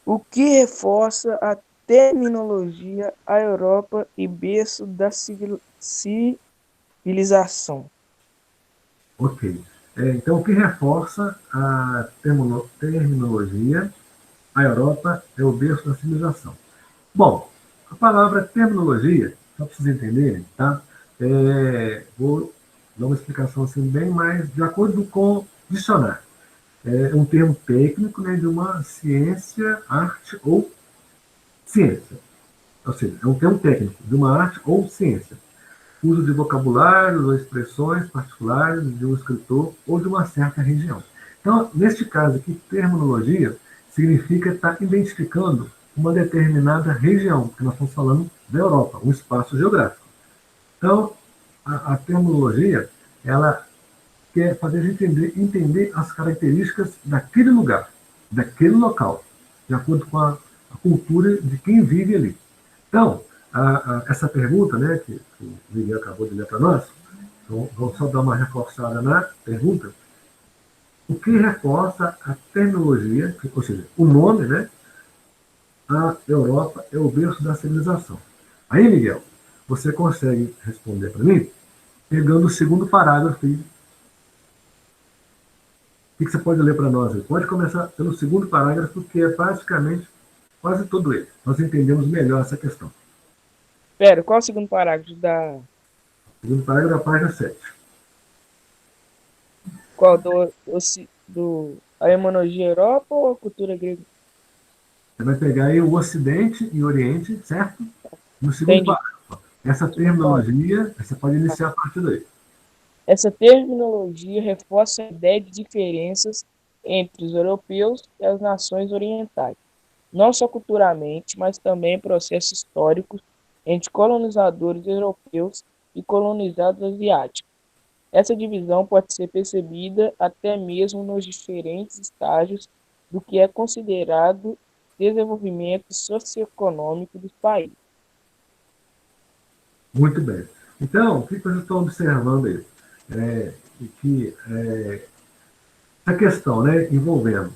Speaker 8: O que reforça a terminologia a Europa e berço da civilização.
Speaker 1: Ok. Então, o que reforça a terminologia a Europa é o berço da civilização. Bom, a palavra terminologia, só para vocês entenderem, tá? Vou dar uma explicação assim, bem mais de acordo com o dicionário. É um termo técnico, né, de uma ciência, arte ou ciência. Ou seja, é um termo técnico de uma arte ou ciência. Uso de vocabulários ou expressões particulares de um escritor ou de uma certa região. Então, neste caso aqui, terminologia significa estar identificando uma determinada região, porque nós estamos falando da Europa, um espaço geográfico. Então, a terminologia, ela quer fazer a gente entender as características daquele lugar, daquele local, de acordo com a cultura de quem vive ali. Então, essa pergunta, né, que o Miguel acabou de ler para nós, então, vamos só dar uma reforçada na pergunta. O que reforça a terminologia, ou seja, o nome, né? A Europa é o berço da civilização. Aí, Miguel, você consegue responder para mim pegando o segundo parágrafo aí. O que você pode ler para nós aí? Pode começar pelo segundo parágrafo, que é praticamente quase todo ele. Nós entendemos melhor essa questão.
Speaker 8: Pera, qual é o segundo parágrafo da...
Speaker 1: Segundo parágrafo da página 7.
Speaker 8: Qual? A etimologia Europa ou a cultura grega?
Speaker 1: Você vai pegar aí o Ocidente e o Oriente, certo? No segundo parágrafo. Essa terminologia, você pode iniciar a partir daí.
Speaker 8: Essa terminologia reforça a ideia de diferenças entre os europeus e as nações orientais, não só culturalmente, mas também em processos históricos entre colonizadores europeus e colonizados asiáticos. Essa divisão pode ser percebida até mesmo nos diferentes estágios do que é considerado desenvolvimento socioeconômico dos países.
Speaker 1: Muito bem. Então, o que vocês estão observando aí? A questão, né, envolvendo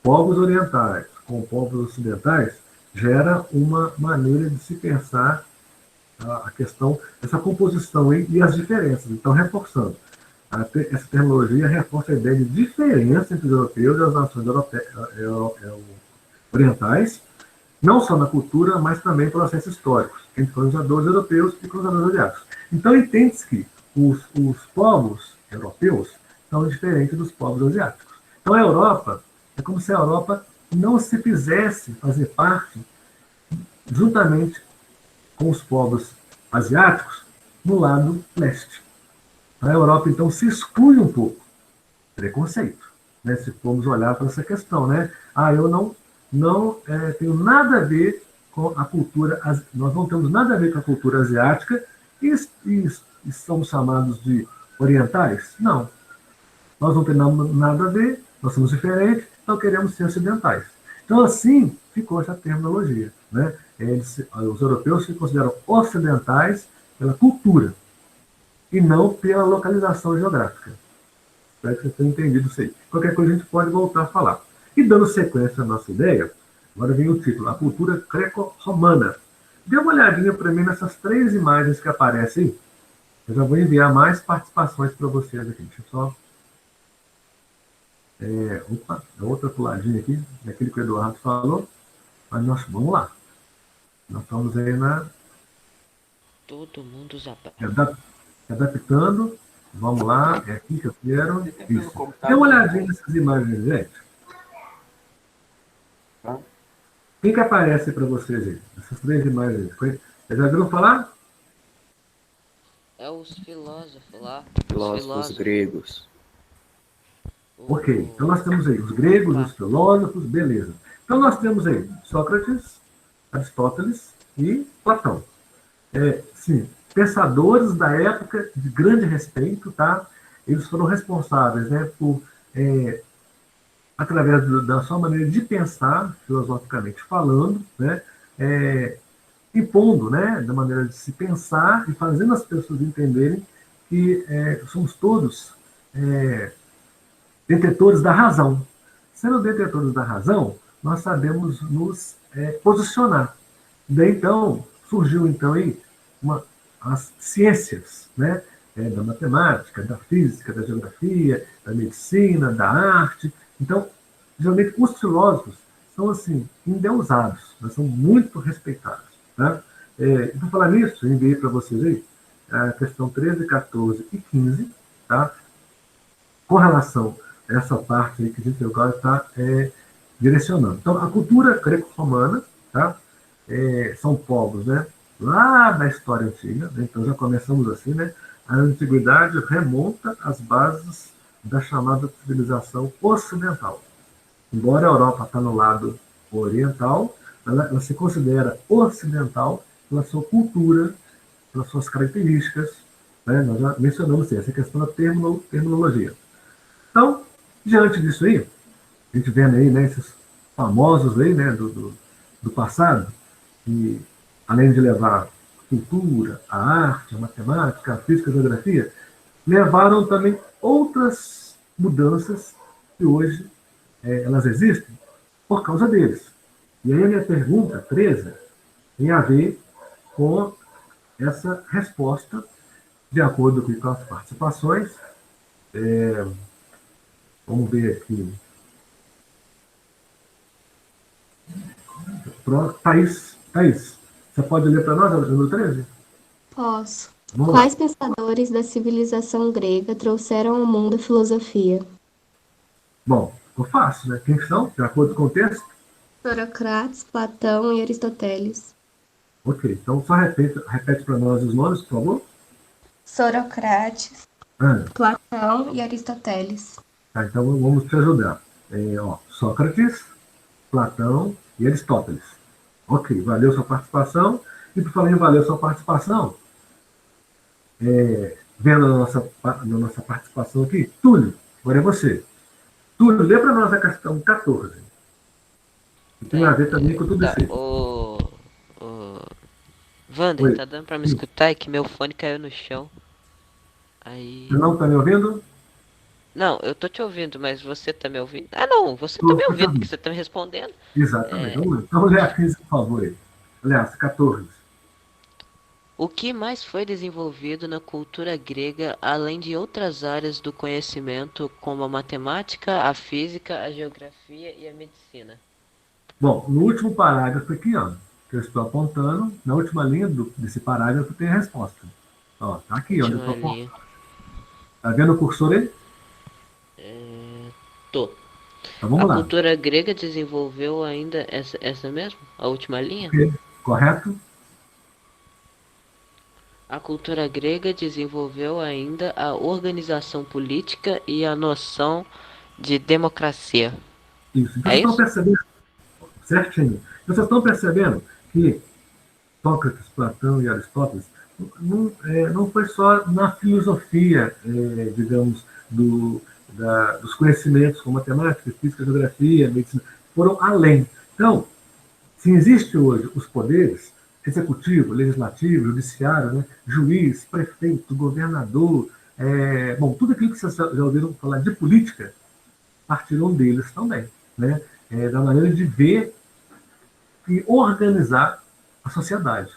Speaker 1: povos orientais com povos ocidentais gera uma maneira de se pensar a questão, essa composição aí e as diferenças. Então, reforçando, essa terminologia reforça a ideia de diferença entre os europeus e as nações orientais, não só na cultura, mas também em processos históricos, entre colonizadores europeus e colonizadores asiáticos. Então, entende-se que os povos europeus são diferentes dos povos asiáticos. Então, a Europa, é como se a Europa não se fizesse fazer parte, juntamente com os povos asiáticos, no lado leste. A Europa, então, se exclui um pouco. Preconceito, né? Se formos olhar para essa questão, né? Eu não tenho nada a ver com a cultura, nós não temos nada a ver com a cultura asiática e somos chamados de orientais? Não. Nós não temos nada a ver, nós somos diferentes, então queremos ser ocidentais. Então, assim, ficou essa terminologia, né? Os europeus se consideram ocidentais pela cultura e não pela localização geográfica. Espero que vocês tenham entendido isso aí. Qualquer coisa a gente pode voltar a falar. E dando sequência à nossa ideia, agora vem o título, a cultura greco-romana. Dê uma olhadinha para mim nessas 3 imagens que aparecem aí. Eu já vou enviar mais participações para vocês aqui. Deixa eu só... outra puladinha aqui, daquilo que o Eduardo falou. Mas nós vamos lá. Nós estamos aí
Speaker 9: Todo mundo já
Speaker 1: adaptando. Vamos lá, é aqui que eu quero. Isso. Dê uma olhadinha nessas imagens, gente. Quem que aparece para vocês aí? Essas 3 imagens. Vocês já viram falar?
Speaker 9: É os filósofos lá.
Speaker 4: Filósofos gregos.
Speaker 1: Ok, então nós temos aí os gregos, os filósofos, beleza. Então nós temos aí Sócrates, Aristóteles e Platão. Sim, pensadores da época de grande respeito, tá? Eles foram responsáveis, né, por, através da sua maneira de pensar, filosoficamente falando, né, impondo, né, da maneira de se pensar e fazendo as pessoas entenderem que somos todos detetores da razão. Sendo detetores da razão, nós sabemos nos posicionar. Daí, então, surgiu, então, aí, as ciências, né, da matemática, da física, da geografia, da medicina, da arte. Então, geralmente, os filósofos são, assim, endeusados, mas são muito respeitados. Tá? Para falar nisso, eu enviei para vocês aí a questão 13, 14 e 15, tá? Com relação a essa parte aí que a gente agora está direcionando. Então, a cultura greco-romana, tá? São povos, né, lá da história antiga, né? Então já começamos assim, né? A antiguidade remonta às bases da chamada civilização ocidental. Embora a Europa está no lado oriental, ela se considera ocidental pela sua cultura, pelas suas características, né? Nós já mencionamos essa questão da terminologia. Então, diante disso aí, a gente vendo aí, né, esses famosos aí, né, do passado, que além de levar a cultura, a arte, a matemática, a física, a geografia, levaram também outras mudanças que hoje elas existem por causa deles. E aí a minha pergunta, 13, tem a ver com essa resposta, de acordo com as participações. Vamos ver aqui. Pronto. Thaís, você pode ler para nós o número 13?
Speaker 14: Posso.
Speaker 1: Vamos lá.
Speaker 14: Quais pensadores da civilização grega trouxeram ao mundo a filosofia?
Speaker 1: Bom, ficou fácil, né? Quem são, de acordo com o texto?
Speaker 14: Sócrates, Platão e Aristóteles.
Speaker 1: Ok, então só repete para nós os nomes, por favor.
Speaker 14: Sócrates, Platão e Aristóteles.
Speaker 1: Tá, então vamos te ajudar. Sócrates, Platão e Aristóteles. Ok, valeu sua participação. E por falar em valeu sua participação, vendo a nossa participação aqui, Túlio, agora é você. Túlio, lê para nós a questão 14. Que tem a ver também com tudo isso.
Speaker 9: Wander, tá dando pra me escutar? É que meu fone caiu no chão. Aí...
Speaker 1: Você não tá me ouvindo?
Speaker 9: Não, eu tô te ouvindo, mas você tá me ouvindo? Ah, não, você tá me ouvindo, porque você tá me respondendo.
Speaker 1: Exatamente. Vamos lá. Então, lê a 15, por favor. Aí. Aliás, 14.
Speaker 9: O que mais foi desenvolvido na cultura grega, além de outras áreas do conhecimento, como a matemática, a física, a geografia e a medicina?
Speaker 1: Bom, no último parágrafo aqui, que eu estou apontando, na última linha desse parágrafo tem a resposta. Tá aqui, onde eu estou apontando. Tá vendo o cursor aí?
Speaker 9: Tô.
Speaker 1: Então vamos lá.
Speaker 9: A cultura grega desenvolveu ainda essa mesmo? A última linha?
Speaker 1: Okay. Correto?
Speaker 9: A cultura grega desenvolveu ainda a organização política e a noção de democracia.
Speaker 1: Isso. Então vocês estão percebendo, certinho. Então vocês estão percebendo que Sócrates, Platão e Aristóteles não foi só na filosofia, digamos, dos conhecimentos como matemática, física, geografia, medicina, foram além. Então, se existe hoje os poderes, executivo, legislativo, judiciário, né, juiz, prefeito, governador, tudo aquilo que vocês já ouviram falar de política, partiram deles também, né, da maneira de ver e organizar a sociedade,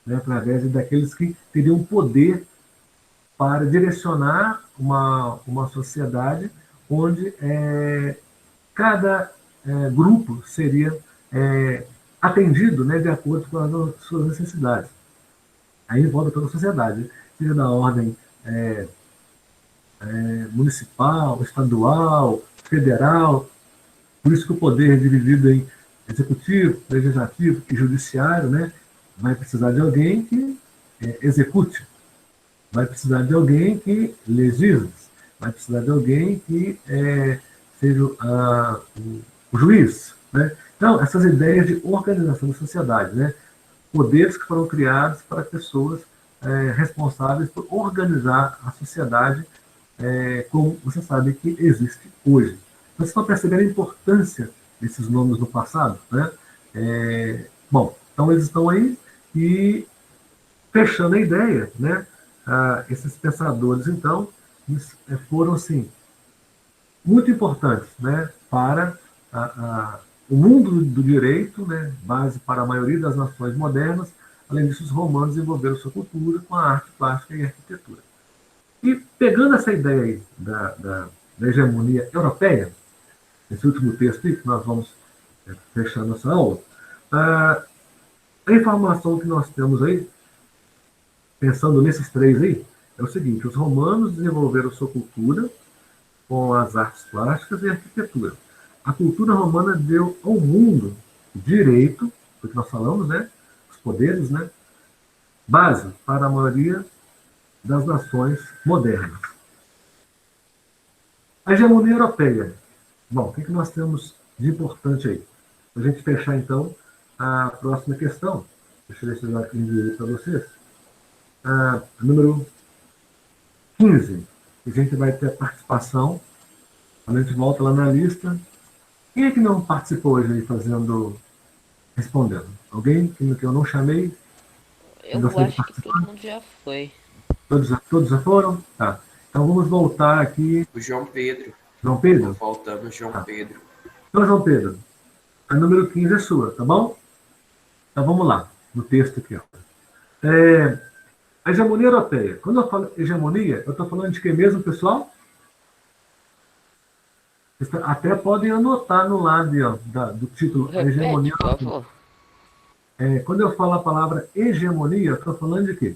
Speaker 1: né, através daqueles que teriam poder para direcionar uma sociedade onde cada grupo seria atendido, né, de acordo com as suas necessidades. Aí envolve toda a sociedade, seja da ordem municipal, estadual, federal. Por isso que o poder é dividido em executivo, legislativo e judiciário, né? Vai precisar de alguém que execute, vai precisar de alguém que legisle, vai precisar de alguém que seja o juiz, né? Então, essas ideias de organização da sociedade, né? Poderes que foram criados para pessoas responsáveis por organizar a sociedade como você sabe que existe hoje. Vocês estão percebendo a importância desses nomes no passado, né? Então eles estão aí e fechando a ideia, né? Esses pensadores, então, foram, assim, muito importantes, né? Para o mundo do direito, né? Base para a maioria das nações modernas. Além disso, os romanos desenvolveram sua cultura com a arte plástica e a arquitetura. E pegando essa ideia aí da hegemonia europeia, esse último texto aí, que nós vamos fechar nossa aula, a informação que nós temos aí, pensando nesses três aí, é o seguinte: os romanos desenvolveram sua cultura com as artes plásticas e a arquitetura. A cultura romana deu ao mundo direito, o que nós falamos, né? Os poderes, né? Base para a maioria das nações modernas. A hegemonia europeia. Bom, o que nós temos de importante aí? Para a gente fechar, então, a próxima questão. Deixa eu ver se eu já enviei para vocês. Número 15. A gente vai ter a participação. Quando a gente volta lá na lista. Quem é que não participou hoje aí respondendo? Alguém que eu não chamei?
Speaker 9: Eu acho que todo mundo já foi.
Speaker 1: Todos já foram? Tá. Então vamos voltar aqui.
Speaker 4: O João Pedro.
Speaker 1: João Pedro?
Speaker 4: Faltando o João Pedro.
Speaker 1: Então, João Pedro, a número 15 é sua, tá bom? Então vamos lá, no texto aqui. Ó. A hegemonia europeia. Quando eu falo hegemonia, eu estou falando de quê mesmo, pessoal? Vocês até podem anotar no lado ó, do título.
Speaker 9: Repete,
Speaker 1: a hegemonia
Speaker 9: por favor.
Speaker 1: Quando eu falo a palavra hegemonia, eu estou falando de quê?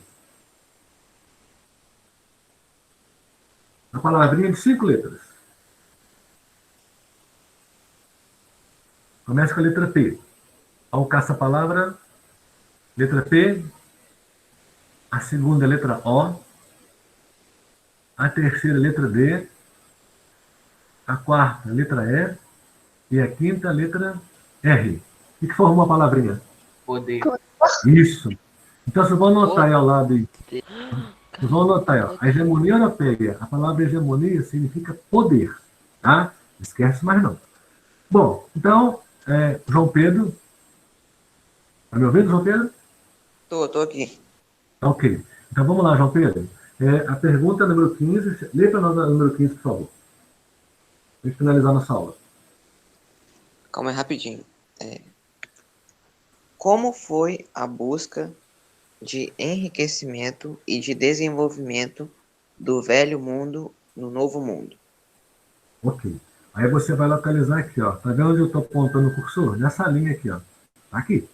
Speaker 1: A palavrinha de 5 letras. Começa com a letra P. Ao caça-palavra, letra P. A segunda, letra O. A terceira, letra D. A quarta, letra E. E a quinta, letra R. O que formou a palavrinha?
Speaker 4: Poder.
Speaker 1: Isso. Então, vocês vão anotar aí ao lado aí. Vocês vão anotar aí, ó. A hegemonia europeia. A palavra hegemonia significa poder. Tá? Não esquece mais não. Bom, então, João Pedro. Está me ouvindo, João Pedro?
Speaker 15: Tô aqui.
Speaker 1: Ok. Então, vamos lá, João Pedro. A pergunta número 15. Lê para nós a número 15, por favor. Para finalizar nossa aula.
Speaker 15: Calma aí, rapidinho. Como foi a busca de enriquecimento e de desenvolvimento do velho mundo no novo mundo?
Speaker 1: Ok. Aí você vai localizar aqui, ó. Tá vendo onde eu estou apontando o cursor? Nessa linha aqui, ó. Aqui.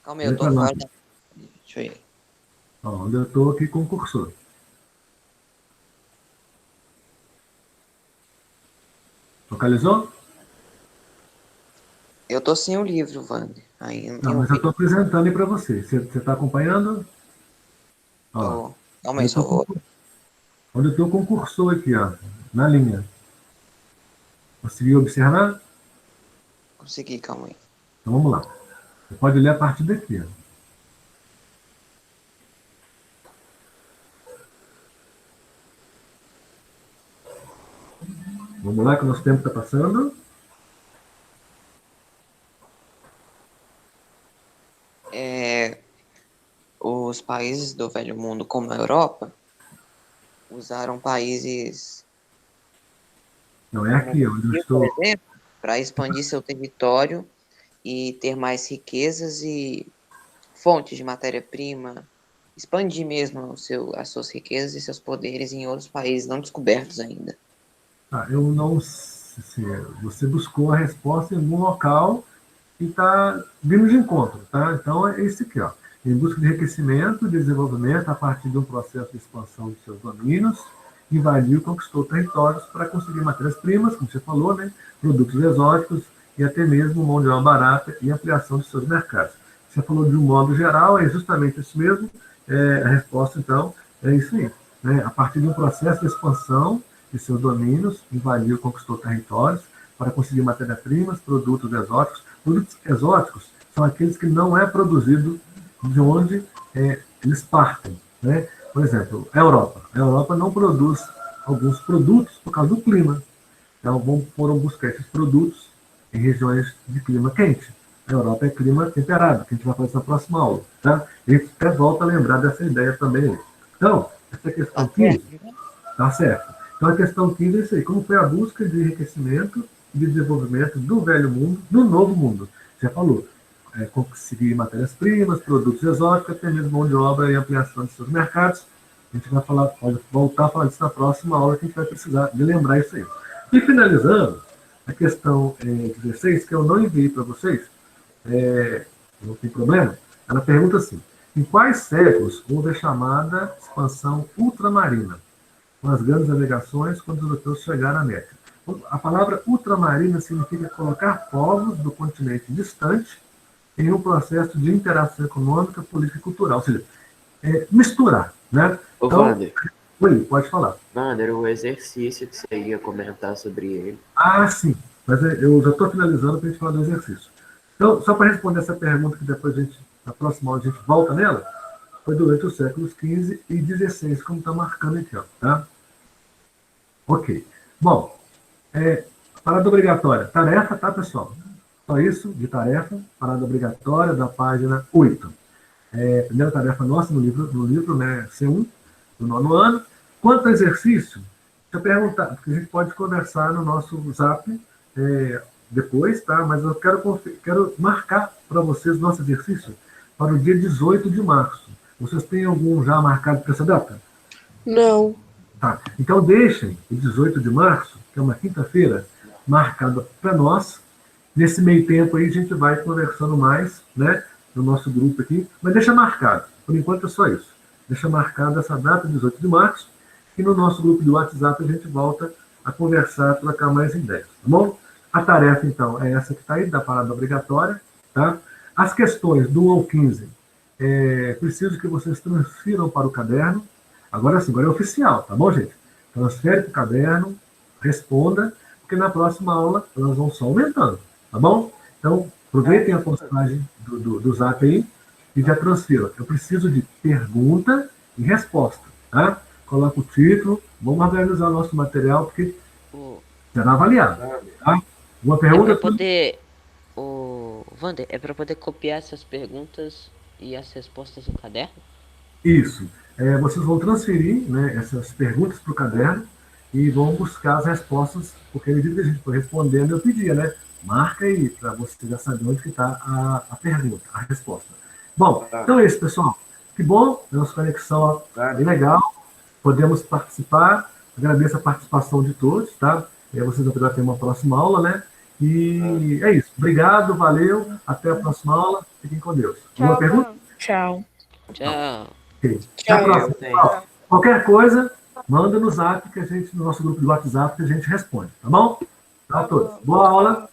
Speaker 15: Calma aí, eu tô fora. Deixa eu ir.
Speaker 1: Ó, onde eu estou aqui com o cursor. Localizou?
Speaker 15: Eu tô sem o livro, Wander.
Speaker 1: Não, mas eu estou apresentando aí para você. Você está acompanhando? Ó,
Speaker 15: calma aí, só vou.
Speaker 1: Onde eu estou com o cursor aqui, ó. Na linha. Conseguiu observar?
Speaker 15: Consegui, calma aí.
Speaker 1: Então vamos lá. Você pode ler a partir daqui, ó. Vamos lá, que o nosso tempo está passando.
Speaker 15: Os países do Velho Mundo, como a Europa, usaram países...
Speaker 1: Não, é aqui onde eu estou.
Speaker 15: Por exemplo, para expandir seu território e ter mais riquezas e fontes de matéria-prima, expandir mesmo as suas riquezas e seus poderes em outros países não descobertos ainda.
Speaker 1: Eu não sei. Você buscou a resposta em algum local e está vindo de encontro, tá? Então é esse aqui, ó. Em busca de enriquecimento e desenvolvimento a partir de um processo de expansão de seus domínios, invadiu e conquistou territórios para conseguir matérias-primas, como você falou, né? Produtos exóticos e até mesmo mão de obra barata e ampliação de seus mercados. Você falou de um modo geral, é justamente isso mesmo. A resposta, então, é isso aí. Né? A partir de um processo de expansão de seus domínios, invadiu e conquistou territórios para conseguir matérias-primas, produtos exóticos. Produtos exóticos são aqueles que não é produzido de onde eles partem. Né? Por exemplo, a Europa. A Europa não produz alguns produtos por causa do clima. Então, foram buscar esses produtos em regiões de clima quente. A Europa é clima temperado, que a gente vai fazer na próxima aula. Tá? E a gente até volta a lembrar dessa ideia também. Então, essa questão 15, tá certo. Então, a questão 15 é isso aí. Como foi a busca de enriquecimento e de desenvolvimento do velho mundo, do novo mundo? Você falou. Conseguir matérias-primas, produtos exóticos, até mesmo mão de obra e ampliação de seus mercados. A gente vai falar, pode voltar a falar disso na próxima aula, que a gente vai precisar de lembrar isso aí. E finalizando, a questão 16, que eu não enviei para vocês, não tem problema, ela pergunta assim: em quais séculos houve a chamada expansão ultramarina, com as grandes navegações quando os europeus chegaram à América? A palavra ultramarina significa colocar povos do continente distante em um processo de interação econômica, política e cultural, ou seja, misturar, né?
Speaker 11: Ô,
Speaker 1: Então,
Speaker 11: Wander,
Speaker 1: Oi, pode falar.
Speaker 4: Wander, o exercício que você ia comentar sobre ele.
Speaker 1: Ah, sim. Mas eu já estou finalizando para a gente falar do exercício. Então, só para responder essa pergunta, que depois na próxima aula a gente volta nela, foi durante os séculos XV e XVI, como está marcando aqui, ó, tá? Ok. Bom, parada obrigatória. Tarefa, tá, pessoal? Só isso, de tarefa, parada obrigatória, da página 8. Primeira tarefa nossa no livro, né, C1, do 9º ano. Quanto ao exercício, deixa eu perguntar, porque a gente pode conversar no nosso Zap depois, tá? Mas eu quero marcar para vocês nosso exercício para o dia 18 de março. Vocês têm algum já marcado para essa data?
Speaker 6: Não.
Speaker 1: Tá. Então deixem o 18 de março, que é uma quinta-feira, marcado para nós. Nesse meio tempo aí a gente vai conversando mais, né, no nosso grupo aqui, mas deixa marcado. Por enquanto é só isso. Deixa marcado essa data, 18 de março, e no nosso grupo de WhatsApp a gente volta a conversar, trocar mais ideias, tá bom? A tarefa, então, é essa que está aí, da parada obrigatória, tá? As questões do 1 ao 15, preciso que vocês transfiram para o caderno. Agora sim, agora é oficial, tá bom, gente? Transfere para o caderno, responda, porque na próxima aula elas vão só aumentando, tá bom? Então, aproveitem a postagem do Zap aí e já transfiram. Eu preciso de pergunta e resposta, tá? Coloca o título, vamos organizar o nosso material, porque será avaliado, tá? Uma pergunta...
Speaker 9: Wander, é para poder copiar essas perguntas e as respostas no caderno?
Speaker 1: Isso. Vocês vão transferir, né, essas perguntas para o caderno e vão buscar as respostas, porque à medida que a gente for respondendo, eu pedia, né? Marca aí, para você já saber onde está a pergunta, a resposta. Bom, então é isso, pessoal. Que bom, a nossa conexão bem legal. Podemos participar. Agradeço a participação de todos, tá? Vocês vão ter uma próxima aula, né? E é isso. Obrigado, valeu. Até a próxima aula. Fiquem com Deus. Alguma pergunta?
Speaker 2: Tchau.
Speaker 9: Tchau.
Speaker 1: Okay. Até a próxima, pessoal. Qualquer coisa, manda no Zap, no nosso grupo de WhatsApp, que a gente responde, tá bom? Tchau a todos. Boa aula.